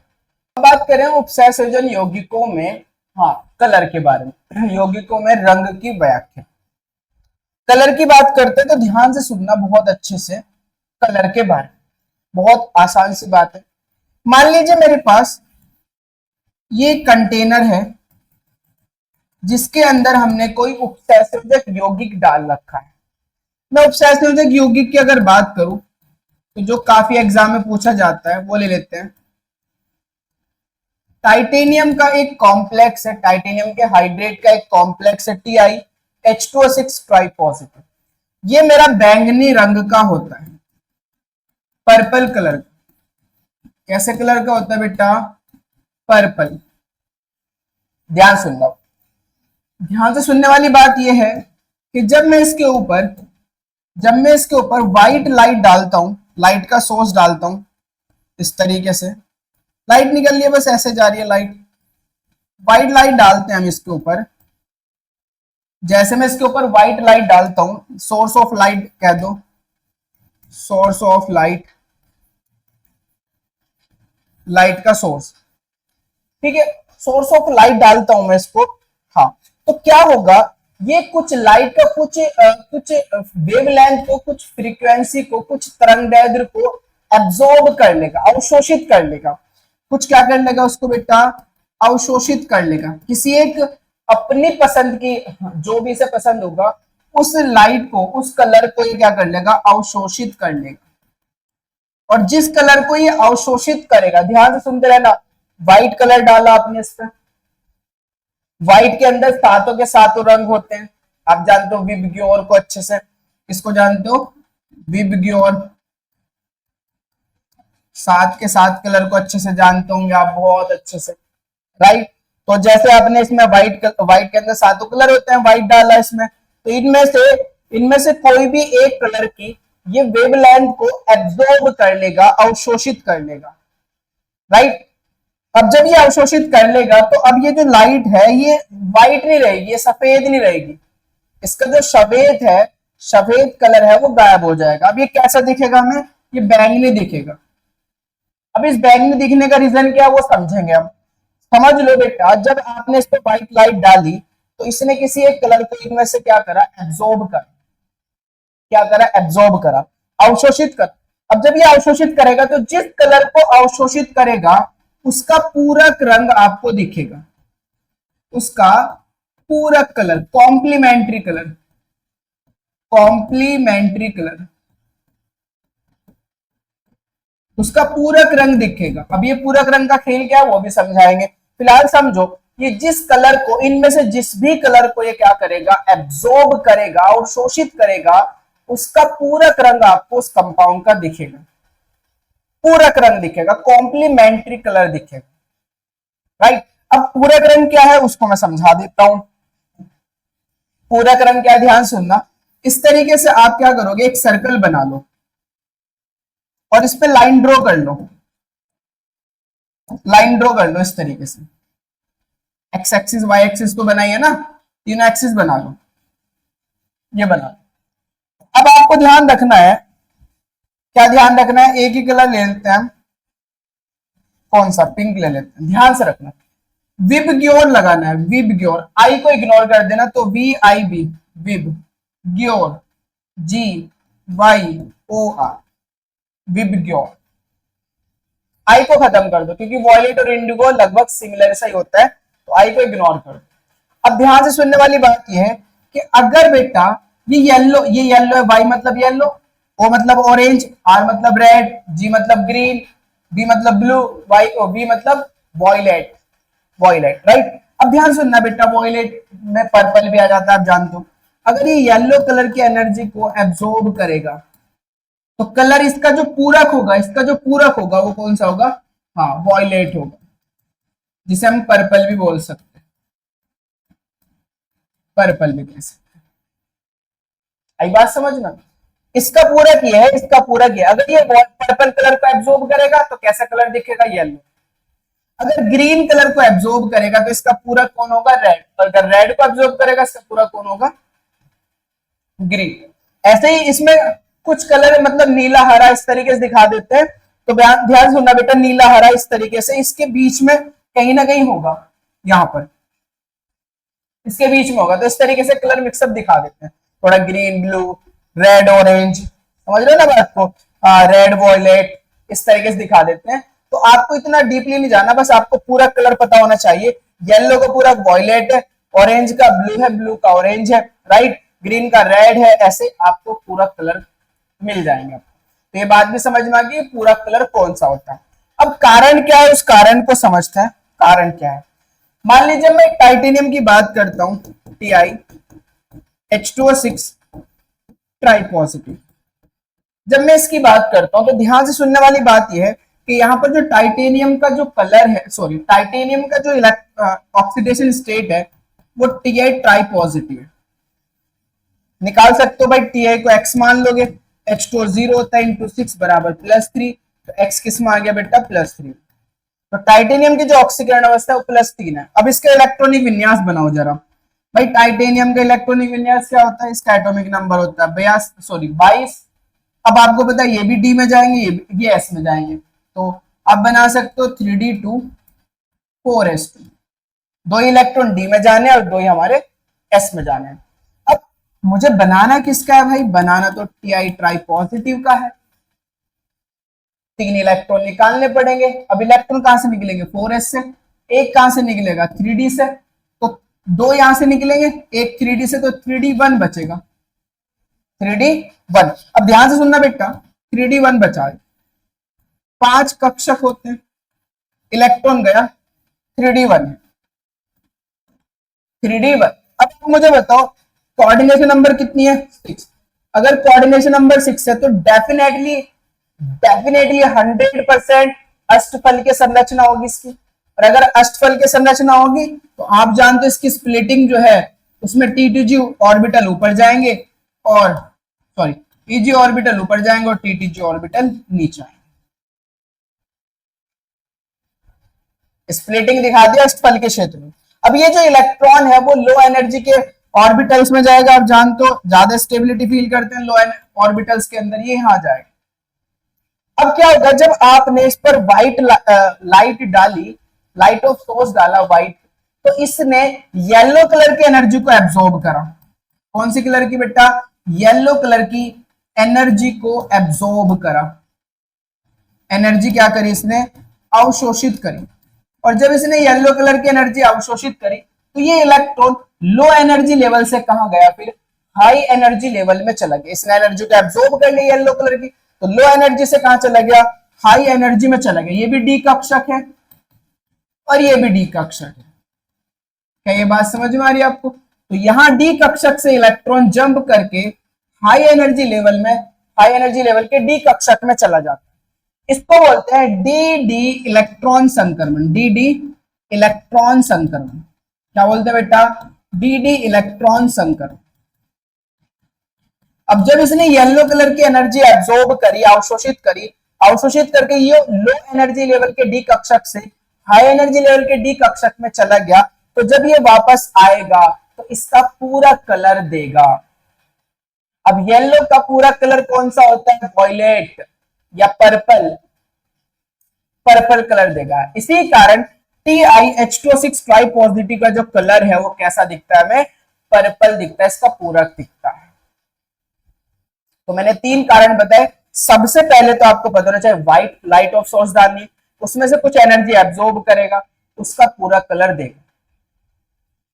[SPEAKER 1] अब बात करें उपसंयोजन यौगिकों में, हाँ, कलर के बारे में, यौगिकों में रंग की व्याख्या। कलर की बात करते हैं तो ध्यान से सुनना बहुत अच्छे से, कलर के बारे में बहुत आसान सी बात है। मान लीजिए मेरे पास ये कंटेनर है जिसके अंदर हमने कोई उपसंयोजक यौगिक डाल रखा है। मैं उपसंयोजक यौगिक की अगर बात करूं तो जो काफी एग्जाम में पूछा जाता है वो ले लेते हैं। टाइटेनियम का एक कॉम्प्लेक्स है, टाइटेनियम के हाइड्रेट का एक कॉम्प्लेक्स है TiH2O6 ट्राइपॉजिटिव। ये मेरा बैंगनी रंग का होता है, पर्पल कलर का। कैसे कलर का होता है बेटा? पर्पल। ध्यान सुनना, ध्यान से सुनने वाली बात यह है कि जब मैं इसके ऊपर व्हाइट लाइट डालता हूं, लाइट का सोर्स डालता हूं, इस तरीके से लाइट निकल रही है, बस ऐसे जा रही है लाइट, व्हाइट लाइट डालते हैं हम इसके ऊपर। जैसे मैं इसके ऊपर व्हाइट लाइट डालता हूं, सोर्स ऑफ लाइट कह दो, सोर्स ऑफ लाइट, लाइट का सोर्स, ठीक है, सोर्स ऑफ लाइट डालता हूं मैं इसको। हाँ, तो क्या होगा, ये कुछ लाइट का कुछ वेवलेंथ को, कुछ फ्रीक्वेंसी को, कुछ तरंगदैर्ध्य को एब्जॉर्ब कर लेगा, अवशोषित कर लेगा। कुछ क्या कर लेगा उसको बेटा? अवशोषित कर लेगा। किसी एक अपनी पसंद की, जो भी इसे पसंद होगा, उस लाइट को, उस कलर को ये क्या कर लेगा? अवशोषित कर लेगा। और जिस कलर को ये अवशोषित करेगा, ध्यान से सुनते रहना, व्हाइट कलर डाला आपने इस पर, व्हाइट के अंदर सातों के सातों रंग होते हैं, आप जानते हो विबग्योर को अच्छे से, इसको जानते हो विबग्योर, सात के सात कलर को अच्छे से जानते होंगे आप बहुत अच्छे से, राइट। तो जैसे आपने इसमें व्हाइट के अंदर सातों कलर होते हैं, व्हाइट डाला इसमें, तो इनमें से कोई भी एक कलर की ये वेवलेंथ को एब्जॉर्ब कर लेगा, अवशोषित कर लेगा, राइट। अब जब ये अवशोषित कर लेगा तो अब ये जो लाइट है ये व्हाइट नहीं रहेगी, ये सफेद नहीं रहेगी, इसका जो सफेद कलर है वो गायब हो जाएगा। अब ये कैसा दिखेगा हमें? ये बैंगनी दिखेगा। अब इस बैंगनी दिखने का रीजन क्या है वो समझेंगे हम। समझ लो बेटा, जब आपने इस पे व्हाइट लाइट डाली तो इसने किसी एक कलर को इनमें से क्या करा? एब्जॉर्ब करा, अवशोषित कर। अब जब ये अवशोषित करेगा तो जिस कलर को अवशोषित करेगा उसका पूरक रंग आपको दिखेगा, उसका पूरक कलर, कॉम्प्लीमेंट्री कलर, उसका पूरक रंग दिखेगा। अब ये पूरक रंग का खेल क्या है वो भी समझाएंगे। फिलहाल समझो, ये जिस कलर को, इनमें से जिस भी कलर को ये क्या करेगा? एब्जॉर्ब करेगा और शोषित करेगा, उसका पूरक रंग आपको उस कंपाउंड का दिखेगा, पूरक रंग दिखेगा, कॉम्प्लीमेंट्री कलर दिखेगा, राइट। अब पूरक रंग क्या है उसको मैं समझा देता हूं। पूरक रंग क्या है, ध्यान सुनना। इस तरीके से आप क्या करोगे, एक सर्कल बना लो और इस पे लाइन ड्रॉ कर लो, इस तरीके से। एक्स एक्सिस वाई एक्सिस तो बनाई है ना, तीनों एक्सिस बना लो, ये बना लो। अब आपको ध्यान रखना है, क्या ध्यान रखना है? एक ही कलर ले लेते हैं हम, कौन सा? पिंक ले लेते हैं। ध्यान से रखना, विबग्योर लगाना है, विबग्योर, आई को इग्नोर कर देना, तो VIB, विबग्योर, GYOR, विबग्योर। आई को खत्म कर दो क्योंकि वॉयलेट और इंडिगो लगभग सिमिलर सा ही होता है, तो आई को इग्नोर कर दो। अब ध्यान से सुनने वाली बात यह है कि अगर बेटा ये येलो है, वाई मतलब येलो, ओ मतलब ऑरेंज, आर मतलब रेड, जी मतलब ग्रीन, बी मतलब ब्लू, वी मतलब वॉयलेट, राइट। अब ध्यान सुनना बेटा, वॉयलेट में पर्पल भी आ जाता है, आप जानते हो। अगर ये येलो कलर की एनर्जी को एब्जॉर्ब करेगा तो कलर इसका जो पूरक होगा वो कौन सा होगा? हाँ, वॉयलेट होगा, जिसे हम पर्पल भी बोल सकते हैं, पर्पल भी कह सकते हैं। आई बात समझना? इसका पूरक ये है, अगर ये पर्पल कलर को एब्जॉर्ब करेगा तो कैसा कलर दिखेगा? येलो। अगर ग्रीन कलर को एब्जॉर्ब करेगा तो इसका पूरक कौन होगा? रेड। और अगर रेड को एब्जॉर्ब करेगा इसका पूरक कौन होगा? ग्रीन। ऐसे ही इसमें कुछ कलर मतलब नीला, हरा, इस तरीके से दिखा देते हैं। तो ध्यान सुनना बेटा, नीला हरा इस तरीके से इसके बीच में कहीं ना कहीं होगा, यहां पर इसके बीच में होगा, तो इस तरीके से कलर मिक्सअप दिखा देते हैं, थोड़ा ग्रीन ब्लू रेड ऑरेंज, समझ रहे हो ना बात को, रेड वॉयलेट, इस तरीके से दिखा देते हैं। तो आपको इतना डीपली नहीं जाना, बस आपको पूरा कलर पता होना चाहिए। येलो का पूरा वॉयलेट है, ऑरेंज का ब्लू है, ब्लू का ऑरेंज है, राइट, ग्रीन का रेड है, ऐसे आपको पूरा कलर मिल जाएंगे आपको। तो ये बात भी समझ में आ गई पूरा कलर कौन सा होता है। अब कारण क्या है, उस कारण को समझते हैं। कारण क्या है, मान लीजिए मैं टाइटेनियम की बात करता हूं, TiH2O6 ट्राई पॉजिटिव। जब मैं इसकी बात करता हूं तो ध्यान से सुनने वाली बात यह है कि यहाँ पर जो टाइटेनियम का जो कलर है, सॉरी टाइटेनियम का जो ऑक्सीडेशन स्टेट है वो Ti ट्राई पॉजिटिव है। निकाल सकते हो भाई, Ti को x मान लोगे, H2O 0 होता है इंटू 6 बराबर +3, तो x किस में आ गया बेटा +3। तो टाइटेनियम की जो ऑक्सीकरण अवस्था है वो +3 है। अब इसका इलेक्ट्रॉनिक विन्यास बनाओ जरा भाई, टाइटेनियम का इलेक्ट्रॉनिक विन्यास क्या होता है, इसका एटॉमिक नंबर होता है 22। अब आपको पता है ये भी डी में जाएंगे, ये एस में जाएंगे, तो आप बना सकते हो 3d2 4s2, 2 इलेक्ट्रॉन डी में जाने और 2 हमारे एस में जाने। अब मुझे बनाना किसका है भाई, बनाना तो Ti ट्राई पॉजिटिव का है। 3 इलेक्ट्रॉन निकालने पड़ेंगे। अब इलेक्ट्रॉन कहां से निकलेंगे, 4s से, एक कहां से निकलेगा 3d से, तो 2 यहां से निकलेंगे, एक 3d से, तो 3d1 बचेगा, 3d1। अब ध्यान से सुनना बेटा, 3d1 बचा है, 5 कक्षक होते हैं, इलेक्ट्रॉन गया 3d1 है, 3d1। अब मुझे बताओ कोऑर्डिनेशन नंबर कितनी है, 6। अगर कोऑर्डिनेशन नंबर 6 है तो डेफिनेटली 100% अष्टफल की संरचना होगी इसकी। और अगर अष्टफल की संरचना होगी तो आप जानते हो इसकी स्प्लिटिंग जो है उसमें T2G ऑर्बिटल ऊपर जाएंगे और सॉरी Tg ऑर्बिटल ऊपर जाएंगे और T2G ऑर्बिटल नीचे आएंगे। स्प्लिटिंग दिखा दिया अष्टफल के क्षेत्र में। अब ये जो इलेक्ट्रॉन है वो लो एनर्जी के ऑर्बिटल्स में जाएगा। आप जानते हो ज्यादा स्टेबिलिटी फील करते हैं लो ऑर्बिटल्स के अंदर, ये यहां जाएगा। अब क्या होगा, जब आपने इस पर व्हाइट लाइट डाली, लाइट ऑफ सोर्स डाला व्हाइट, तो इसने येलो कलर की एनर्जी को एब्जॉर्ब करा। कौन सी कलर की बेटा, येलो कलर की एनर्जी को एब्जॉर्ब करा। एनर्जी क्या करी इसने, अवशोषित करी। और जब इसने येलो कलर की एनर्जी अवशोषित करी तो ये इलेक्ट्रॉन लो एनर्जी लेवल से कहां गया, फिर हाई एनर्जी लेवल में चला गया। इसने एनर्जी को एब्जॉर्ब कर ली येलो कलर की, तो लो एनर्जी से कहां चला गया, हाई एनर्जी में चला गया। ये भी डी कक्षक है और ये भी डी कक्षक है। क्या ये बात समझ में आ रही है आपको? तो यहां डी कक्षक से इलेक्ट्रॉन जंप करके हाई एनर्जी लेवल में, हाई एनर्जी लेवल के डी कक्षक में चला जाता है। इसको बोलते हैं डी डी इलेक्ट्रॉन संक्रमण। डी डी इलेक्ट्रॉन संक्रमण क्या बोलते हैं बेटा, डी डी इलेक्ट्रॉन संक्रमण। अब जब इसने येलो कलर की एनर्जी एब्जॉर्ब करी, अवशोषित करी, अवशोषित करके ये लो एनर्जी लेवल के डी कक्षक से हाई एनर्जी लेवल के डी कक्षक में चला गया, तो जब ये वापस आएगा तो इसका पूरा कलर देगा। अब येलो का पूरा कलर कौन सा होता है, वॉयलेट या पर्पल, पर्पल कलर देगा। इसी कारण TiH2O6 ट्राई पॉजिटिव का जो कलर है वो कैसा दिखता है, हमें पर्पल दिखता है, इसका पूरक दिखता है। तो मैंने 3 कारण बताए। सबसे पहले तो आपको पता होना चाहिए व्हाइट लाइट ऑफ सोर्स डालनी, उसमें से कुछ एनर्जी एब्जॉर्ब करेगा, उसका पूरा कलर देगा।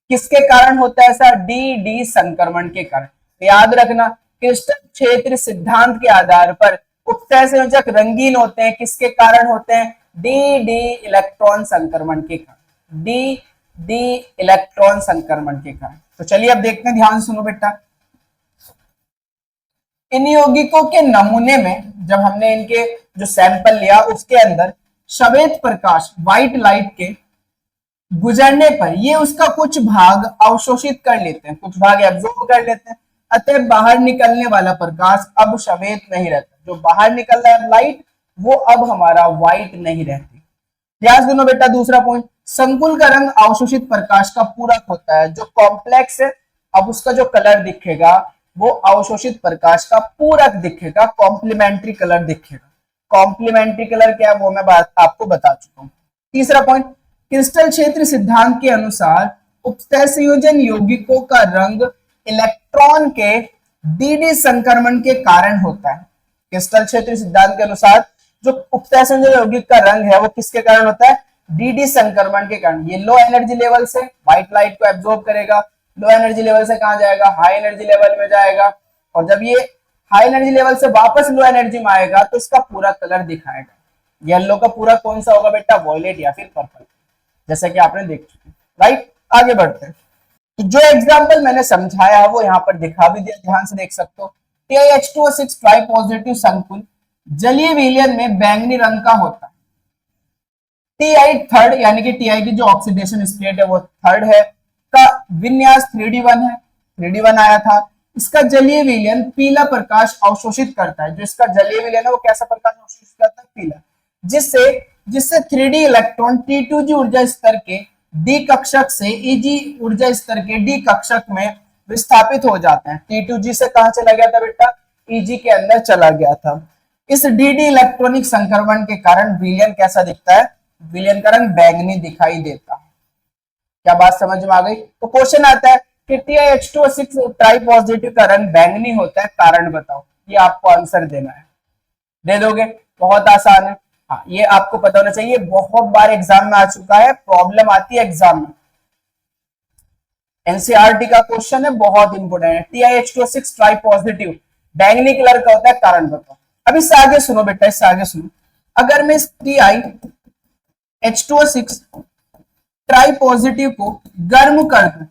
[SPEAKER 1] किसके कारण होता है ऐसा, डी डी संक्रमण के कारण। याद रखना क्रिस्टल क्षेत्र सिद्धांत के आधार पर उत्सर्जक रंगीन होते हैं, किसके कारण होते हैं, डी डी इलेक्ट्रॉन संक्रमण के कारण, डी डी इलेक्ट्रॉन संक्रमण के कारण। तो चलिए अब देखते हैं, ध्यान सुनो बेटा। इन यौगिकों के नमूने में जब हमने इनके जो सैंपल लिया उसके अंदर श्वेत प्रकाश व्हाइट लाइट के गुजरने पर ये उसका कुछ भाग अवशोषित कर लेते हैं, कुछ भाग एब्जॉर्ब कर लेते हैं, अतः बाहर निकलने वाला प्रकाश अब श्वेत नहीं रहता। जो बाहर निकल रहा है लाइट वो अब हमारा व्हाइट नहीं रहती। ध्यान सुनो बेटा, दूसरा पॉइंट, संकुल का रंग अवशोषित प्रकाश का पूरक होता है। जो कॉम्प्लेक्स है अब उसका जो कलर दिखेगा वो अवशोषित प्रकाश का पूरक दिखेगा, कॉम्प्लीमेंट्री कलर दिखेगा। कॉम्प्लीमेंट्री कलर क्या है वो मैं बात आपको बता चुका हूं। तीसरा पॉइंट, क्रिस्टल क्षेत्र सिद्धांत के अनुसार उपसतह संयोजन यौगिकों का रंग इलेक्ट्रॉन के डी संक्रमण के कारण होता है। क्रिस्टल क्षेत्र सिद्धांत के अनुसार जो उपसतह संयोजन यौगिक का रंग है वो किसके कारण होता है? डी संक्रमण के कारण। ये लो एनर्जी लेवल से व्हाइट लाइट को एब्जॉर्ब करेगा, लो एनर्जी लेवल से कहां जाएगा? हाई एनर्जी लेवल में जाएगा, और जब ये हाई एनर्जी लेवल से वापस लो एनर्जी में आएगा तो इसका पूरा कलर दिखाएगा। येलो का पूरा कौन सा होगा बेटा? वॉयलेट या फिर पर्पल, जैसा कि आपने देख चुके। राइट, आगे बढ़ते हैं। तो जो एग्जांपल मैंने समझाया है वो यहाँ पर दिखा भी दिया, ध्यान से देख सकते हो। TiH2O6 ट्राइपॉजिटिव संकुल जलीय विलयन में बैंगनी रंग का होता है। Ti थर्ड, यानी कि Ti की जो ऑक्सीडेशन स्टेट है वो थर्ड है, का विन्यास 3D1 है, 3D1 आया था। इसका जलीय विलयन पीला प्रकाश अवशोषित करता है। जो इसका जलीय विलयन है वो कैसा प्रकाश अवशोषित करता है? पीला, जिससे 3D इलेक्ट्रॉन T2G ऊर्जा स्तर के डी कक्षक से Eg ऊर्जा स्तर के डी कक्षक में विस्थापित हो जाते हैं। T2G से कहां चला गया था बेटा? Eg के अंदर चला गया था। इस डी इलेक्ट्रॉनिक संक्रमण के कारण विलयन कैसा दिखता है? विलयन का रंग बैंगनी दिखाई देता है। क्या बात समझ में आ गई? तो क्वेश्चन आता है कि TiH2O6 ट्राइपॉजिटिव का रंग बैंगनी होता है, कारण बताओ। ये आपको आंसर देना है, दे दोगे? बहुत आसान है। हाँ, ये आपको पता होना चाहिए, बहुत बार एग्जाम में आ चुका है, प्रॉब्लम आती है एग्जाम में। एनसीईआरटी का क्वेश्चन है, बहुत इंपोर्टेंट है। TiH2O6 ट्राइपॉजिटिव बैंगनी कलर का होता है, कारण बताओ। अब इससे आगे सुनो बेटा, इससे आगे सुनो। अगर मैं इस TiH2O6 ट्राइपॉजिटिव को गर्म कर दूं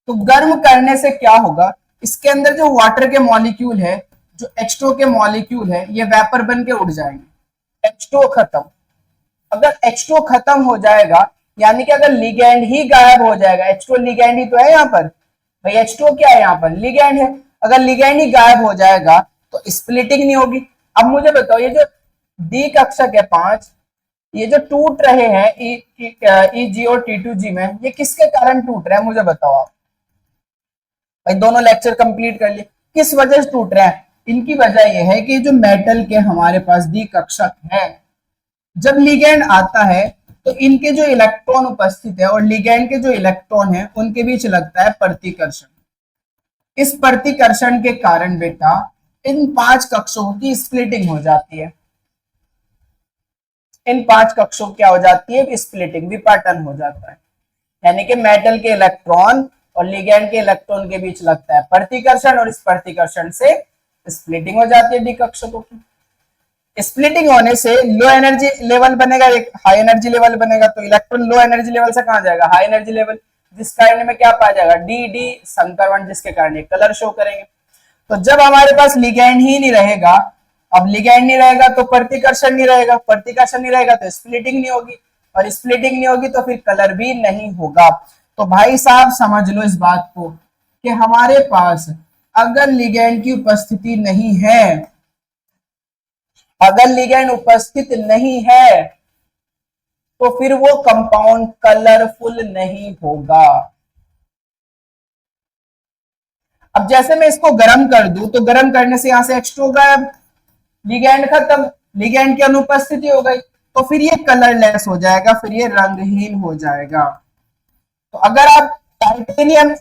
[SPEAKER 1] तो गर्म करने से क्या होगा? इसके अंदर जो वाटर के मॉलिक्यूल है, जो H2O के मॉलिक्यूल है, ये वेपर बन के उड़ जाएंगे। H2O खत्म। अगर H2O खत्म हो जाएगा, यानी कि अगर लिगैंड ही गायब हो जाएगा, H2O लिगैंड ही तो है यहाँ पर भाई, H2O क्या है यहाँ पर? लिगैंड है। अगर लिगैंड ही गायब हो जाएगा तो स्प्लिटिंग नहीं होगी। अब मुझे बताओ, ये जो डी कक्षक है 5, ये जो टूट रहे हैं Eg और T2G में, ये किसके कारण टूट रहे हैं? मुझे बताओ आप। भाई दोनों लेक्चर कंप्लीट कर लिए, किस वजह से टूट रहे हैं? इनकी वजह यह है कि जो मेटल के हमारे पास डी कक्षक है, जब लिगैंड आता है तो इनके जो इलेक्ट्रॉन उपस्थित है और लिगैंड के जो इलेक्ट्रॉन है उनके बीच लगता है प्रतिकर्षण। इस प्रतिकर्षण के कारण बेटा इन 5 कक्षों की स्प्लिटिंग हो जाती है। इन 5 कक्षों क्या हो जाती है? स्प्लिटिंग, विपाटन हो जाता है। यानी कि मेटल के इलेक्ट्रॉन और लिगैंड के इलेक्ट्रॉन के बीच लगता है प्रतिकर्षण, और इस प्रतिकर्षण से स्प्लिटिंग हो जाती है डी कक्षकों की। स्प्लिटिंग होने से लो एनर्जी लेवल बनेगा, एक हाई एनर्जी लेवल बनेगा। तो इलेक्ट्रॉन लो एनर्जी लेवल से कहां जाएगा? हाई एनर्जी लेवल, जिस कारण में क्या पाया जाएगा? डी संक्रमण, जिसके कारण ये कलर शो करेंगे। तो जब हमारे पास लिगैंड ही नहीं रहेगा, अब लिगैंड नहीं रहेगा तो प्रतिकर्षण नहीं रहेगा, प्रतिकर्षण नहीं रहेगा तो स्प्लिटिंग नहीं होगी, और स्प्लिटिंग नहीं होगी तो फिर कलर भी नहीं होगा। तो भाई साहब समझ लो इस बात को कि हमारे पास अगर लिगैंड की उपस्थिति नहीं है, अगर लिगैंड उपस्थित नहीं है तो फिर वो कंपाउंड कलरफुल नहीं होगा। अब जैसे मैं इसको गर्म कर दूं तो गर्म करने से यहां से H2O गायब, लिगैंड खत्म, लिगैंड की अनुपस्थिति हो गई, तो फिर ये कलरलेस हो जाएगा, फिर ये रंगहीन हो जाएगा। तो अगर आप टाइटेनियम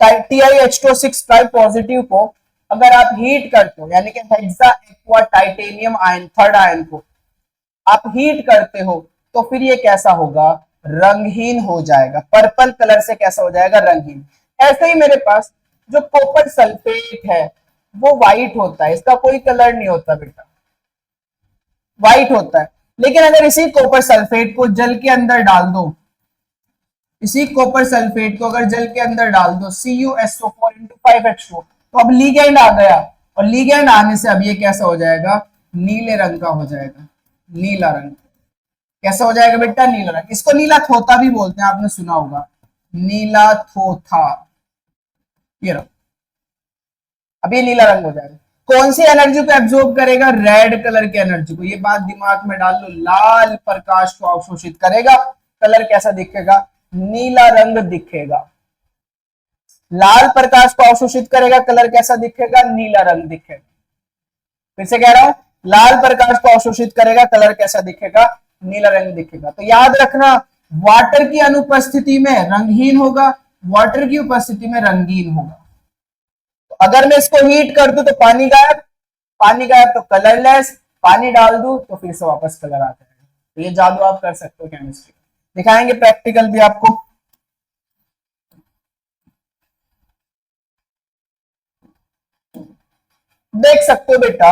[SPEAKER 1] TiH2O6 ट्राइपॉजिटिव को अगर आप हीट करते हो, यानी कि hexa aqua titanium ion, third ion को आप हीट करते हो, तो फिर ये कैसा होगा? रंगहीन हो जाएगा। पर्पल कलर से कैसा हो जाएगा? रंगहीन। ऐसे ही मेरे पास जो कॉपर सल्फेट है वो व्हाइट होता है, इसका कोई कलर नहीं होता बेटा, व्हाइट होता है। लेकिन अगर इसी कॉपर सल्फेट को जल के अंदर डाल दो, इसी कॉपर सल्फेट को अगर जल के अंदर डाल दो CuSO4 × 5H2O, तो अब लिगैंड आ गया, और लिगैंड आने से अब ये कैसा हो जाएगा? नीले रंग का हो जाएगा, नीला रंग। कैसा हो जाएगा बेटा? नीला रंग। इसको नीला थोथा भी बोलते हैं, आपने सुना होगा, नीला थोथा। ये रहो, अब ये नीला रंग हो जाएगा। कौन सी एनर्जी को एब्जॉर्ब करेगा? रेड कलर की एनर्जी को। ये बात दिमाग में डाल लो, लाल प्रकाश को अवशोषित करेगा। कलर कैसा दिखेगा? नीला रंग दिखेगा। लाल प्रकाश को अवशोषित करेगा, कलर कैसा दिखेगा? नीला रंग दिखेगा। फिर से कह रहा हूं, लाल प्रकाश को अवशोषित करेगा, कलर कैसा दिखेगा, नीला रंग दिखेगा। तो याद रखना वाटर की अनुपस्थिति में रंगहीन होगा, वाटर की उपस्थिति में रंगीन होगा। तो अगर मैं इसको हीट कर दूं तो पानी गायब, पानी गायब तो कलरलेस, पानी डाल दूं तो फिर से वापस कलर आ जाएगा। तो ये जादू आप कर सकते हो केमिस्ट्री, दिखाएंगे प्रैक्टिकल भी आपको। देख सकते हो बेटा,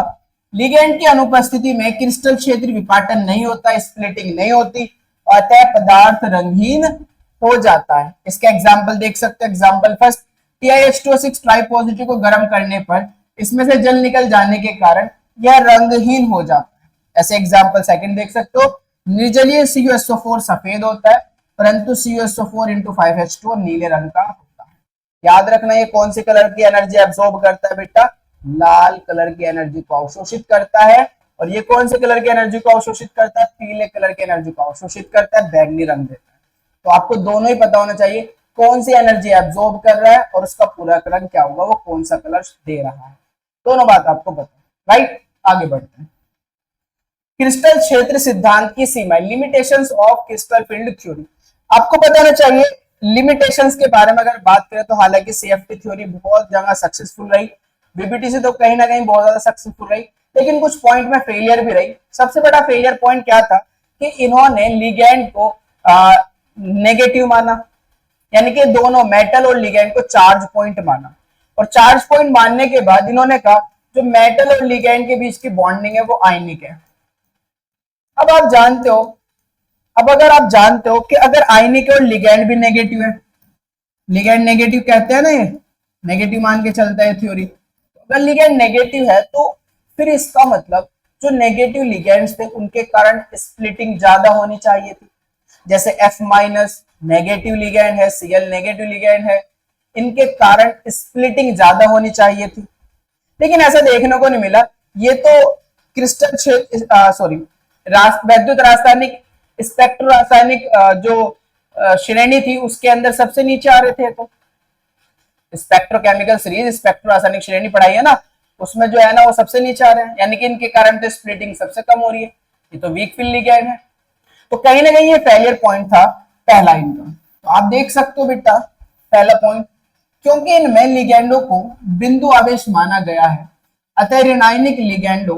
[SPEAKER 1] लिगेंड की अनुपस्थिति में क्रिस्टल क्षेत्र विपाटन नहीं होता, स्प्लिटिंग नहीं होती, अतः पदार्थ रंगहीन हो जाता है। इसका एग्जाम्पल देख सकते हो। एग्जाम्पल फर्स्ट, TiH2O6 ट्राइपॉजिटिव को गर्म करने पर इसमें से जल निकल जाने के कारण यह रंगहीन हो जाता है। ऐसे एग्जाम्पल सेकंड देख सकते हो, निर्जलीय CuSO4 सफेद होता है परंतु CuSO4 × 5H2O नीले रंग का होता है। याद रखना ये कौन सी कलर की एनर्जी एब्सॉर्ब करता है बेटा, लाल कलर की एनर्जी को अवशोषित करता है। और ये कौन से कलर की एनर्जी को अवशोषित करता है, पीले कलर की एनर्जी को अवशोषित करता है, बैंगनी रंग देता है। तो आपको दोनों ही पता होना चाहिए कौन सी एनर्जी एब्सॉर्ब कर रहा है और उसका पूरा रंग क्या होगा, वो कौन सा कलर दे रहा है। दोनों बात आपको पता, राइट। आगे बढ़ते हैं। क्रिस्टल क्षेत्र सिद्धांत की सीमा, limitations of crystal field theory. आपको पता होना चाहिए लिमिटेशंस के बारे में अगर बात करें तो हालांकि CFT थ्योरी बहुत जगह सक्सेसफुल रही, बीबीटी से तो कहीं ना कहीं बहुत ज्यादा सक्सेसफुल रही, लेकिन कुछ पॉइंट में फेलियर भी रही। सबसे बड़ा फेलियर पॉइंट क्या था कि इन्होंने लिगेंड को नेगेटिव माना, यानी कि दोनों मेटल और लिगेंड को चार्ज पॉइंट माना। और चार्ज पॉइंट मानने के बाद इन्होंने कहा जो मेटल और लिगेंड के बीच की बॉन्डिंग है वो आयनिक है। अब आप जानते हो, अब अगर आप जानते हो कि अगर आयनिक और लिगेंड भी नेगेटिव है, लिगेंड नेगेटिव कहते हैं ना, ये नेगेटिव मान के चलता है थ्योरी। अगर लिगेंड नेगेटिव है तो फिर इसका मतलब जो नेगेटिव लिगेंड्स थे उनके कारण स्प्लिटिंग ज्यादा होनी चाहिए थी। जैसे F- नेगेटिव लिगेंड है, Cl नेगेटिव लिगेंड है, इनके कारण स्प्लिटिंग ज्यादा होनी चाहिए थी, लेकिन ऐसा देखने को नहीं मिला। ये तो क्रिस्टल सॉरी वैद्युत रासायनिक स्पेक्ट्रो रासायनिक जो श्रेणी थी उसके अंदर सबसे नीचे आ रहे थे। तो स्पेक्ट्रोकेमिकल सीरीज स्पेक्ट्रो रासायनिक श्रेणी पढ़ाई है ना, उसमें जो है ना वो सबसे नीचे आ रहे हैं, यानी कि इनके कारण तो स्प्लिटिंग सबसे कम हो रही है। ये तो वीक फील्ड लिगेंड है, तो कहीं ना कहीं ये फेलियर पॉइंट था पहला इनका। तो आप देख सकते हो बेटा पहला पॉइंट, क्योंकि इनमें लिगेंडो को बिंदु आवेश माना गया है अतः ऋणायनिक लिगेंडो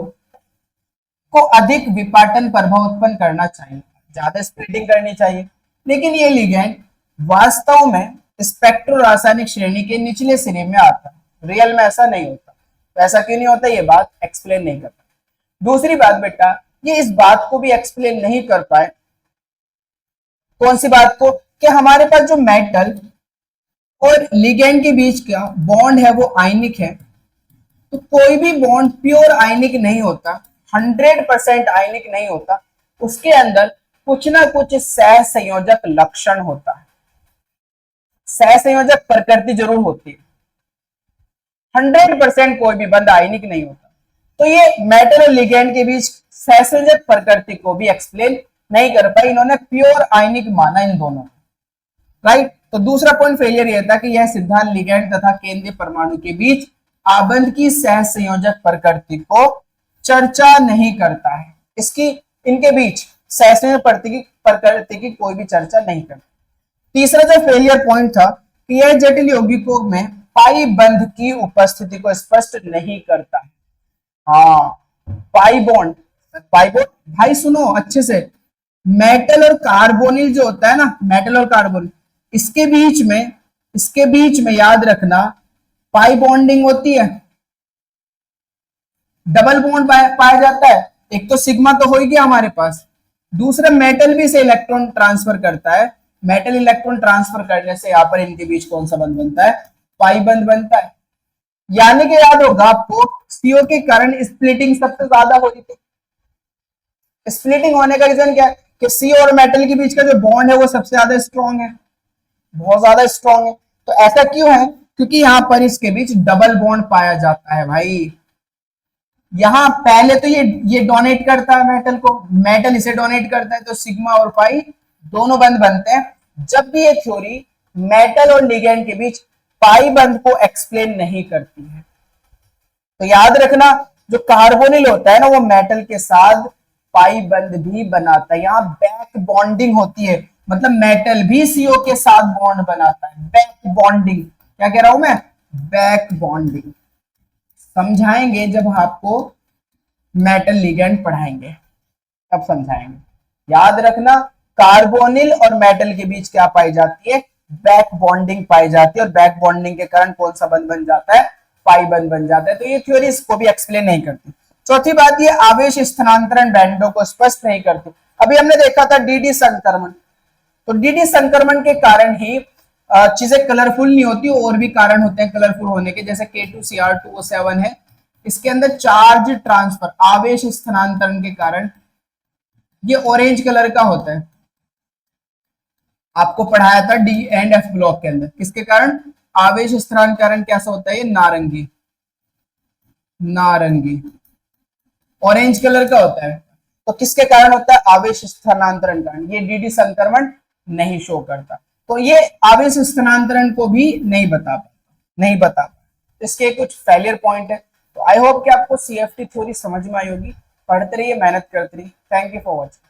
[SPEAKER 1] को अधिक विपाटन प्रभाव उत्पन्न करना चाहिए, ज्यादा स्प्लिटिंग करनी चाहिए। लेकिन ये लिगेंड वास्तव में स्पेक्ट्रो रासायनिक श्रेणी के निचले सिरे में आता है, रियल में ऐसा नहीं होता। तो ऐसा क्यों नहीं होता, ये बात एक्सप्लेन नहीं करता। दूसरी बात बेटा, ये इस बात को भी एक्सप्लेन नहीं कर पाए, कौन सी बात को, कि हमारे पास जो मेटल और लिगेंड के बीच का बॉन्ड है वो आयनिक है। तो कोई भी बॉन्ड प्योर आयनिक नहीं होता, 100% आयनिक नहीं होता, उसके अंदर कुछ ना कुछ सह संयोजक लक्षण होता है, सह संयोजक प्रकृति जरूर होती है। 100% कोई भी बंद आयनिक नहीं होता। तो ये मेटल और लिगेंड के बीच सह संयोजक प्रकृति को भी एक्सप्लेन नहीं कर पाई, इन्होंने प्योर आयनिक माना इन दोनों, राइट। तो दूसरा पॉइंट फेलियर यह था कि यह सिद्धांत लिगेंड तथा केंद्रीय परमाणु के बीच आबंध की सह संयोजक प्रकृति को चर्चा नहीं करता है, इसकी इनके बीच सह संयोजक प्रकृति की कोई भी चर्चा नहीं करता। तीसरा जो फेलियर पॉइंट था कि यह जटिल यौगिकों में पाई बंध की उपस्थिति को स्पष्ट नहीं करता है। हाँ, पाई बॉन्ड भाई सुनो अच्छे से, मेटल और कार्बोनिल जो होता है ना, मेटल और कार्बोनिल, इसके बीच में याद रखना पाई बॉन्डिंग होती है, डबल बॉन्ड पाया जाता है। एक तो सिग्मा तो हो ही गया हमारे पास, दूसरा मेटल भी से इलेक्ट्रॉन ट्रांसफर करता है, मेटल इलेक्ट्रॉन ट्रांसफर करने से यहाँ पर इनके बीच कौन सा बंध बनता है, पाई बंध बनता है। यानी कि याद होगा आपको सीओ के कारण स्प्लिटिंग सबसे ज्यादा हो रही थी। स्प्लिटिंग होने का रीजन क्या है कि सी और मेटल के बीच का जो बॉन्ड है वो सबसे ज्यादा स्ट्रॉन्ग है, बहुत ज्यादा स्ट्रॉन्ग है। तो ऐसा क्यों है, क्योंकि यहाँ पर इसके बीच डबल बॉन्ड पाया जाता है भाई। यहाँ पहले तो ये डोनेट करता है मेटल को, मेटल इसे डोनेट करता है, तो सिग्मा और पाई दोनों बंध बनते हैं। जब भी ये थ्योरी मेटल और लिगेंड के बीच पाई बंध को एक्सप्लेन नहीं करती है। तो याद रखना जो कार्बोनिल होता है ना वो मेटल के साथ पाई बंध भी बनाता है। यहाँ बैक बॉन्डिंग होती है, मतलब मेटल भी सीओ के साथ बॉन्ड बनाता है। बैक बॉन्डिंग, क्या कह रहा हूं मैं, बैक बॉन्डिंग समझाएंगे जब आपको मेटल लिगेंड पढ़ाएंगे तब समझाएंगे। याद रखना कार्बोनिल और मेटल के बीच क्या पाई जाती है, बैक बॉन्डिंग पाई जाती है, और बैक बॉन्डिंग के कारण कौन सा बंध बन जाता है, पाई बंध बन जाता है। तो ये थ्योरी इसको भी एक्सप्लेन नहीं करती। चौथी बात, ये आवेश स्थानांतरण बैंडों को स्पष्ट नहीं करती। अभी हमने देखा था डीडी संक्रमण, तो डीडी संक्रमण के कारण ही चीजें कलरफुल नहीं होती, और भी कारण होते हैं कलरफुल होने के, जैसे K2Cr2O7 है, इसके अंदर चार्ज ट्रांसफर, आवेश स्थानांतरण के कारण ये ऑरेंज कलर का होता है। आपको पढ़ाया था डी एंड एफ ब्लॉक के अंदर, किसके कारण, आवेश स्थानांतरण कैसा होता है, ये नारंगी, नारंगी ऑरेंज कलर का होता है। तो किसके कारण होता है, आवेश स्थानांतरण कारण। ये डीडी संक्रमण नहीं शो करता, तो ये आवेश स्थानांतरण को भी नहीं बता इसके कुछ फेलियर पॉइंट है। तो आई होप कि आपको सीएफटी थ्योरी समझ में आई होगी। पढ़ते रहिए, मेहनत करते रहिए। Thank you for watching.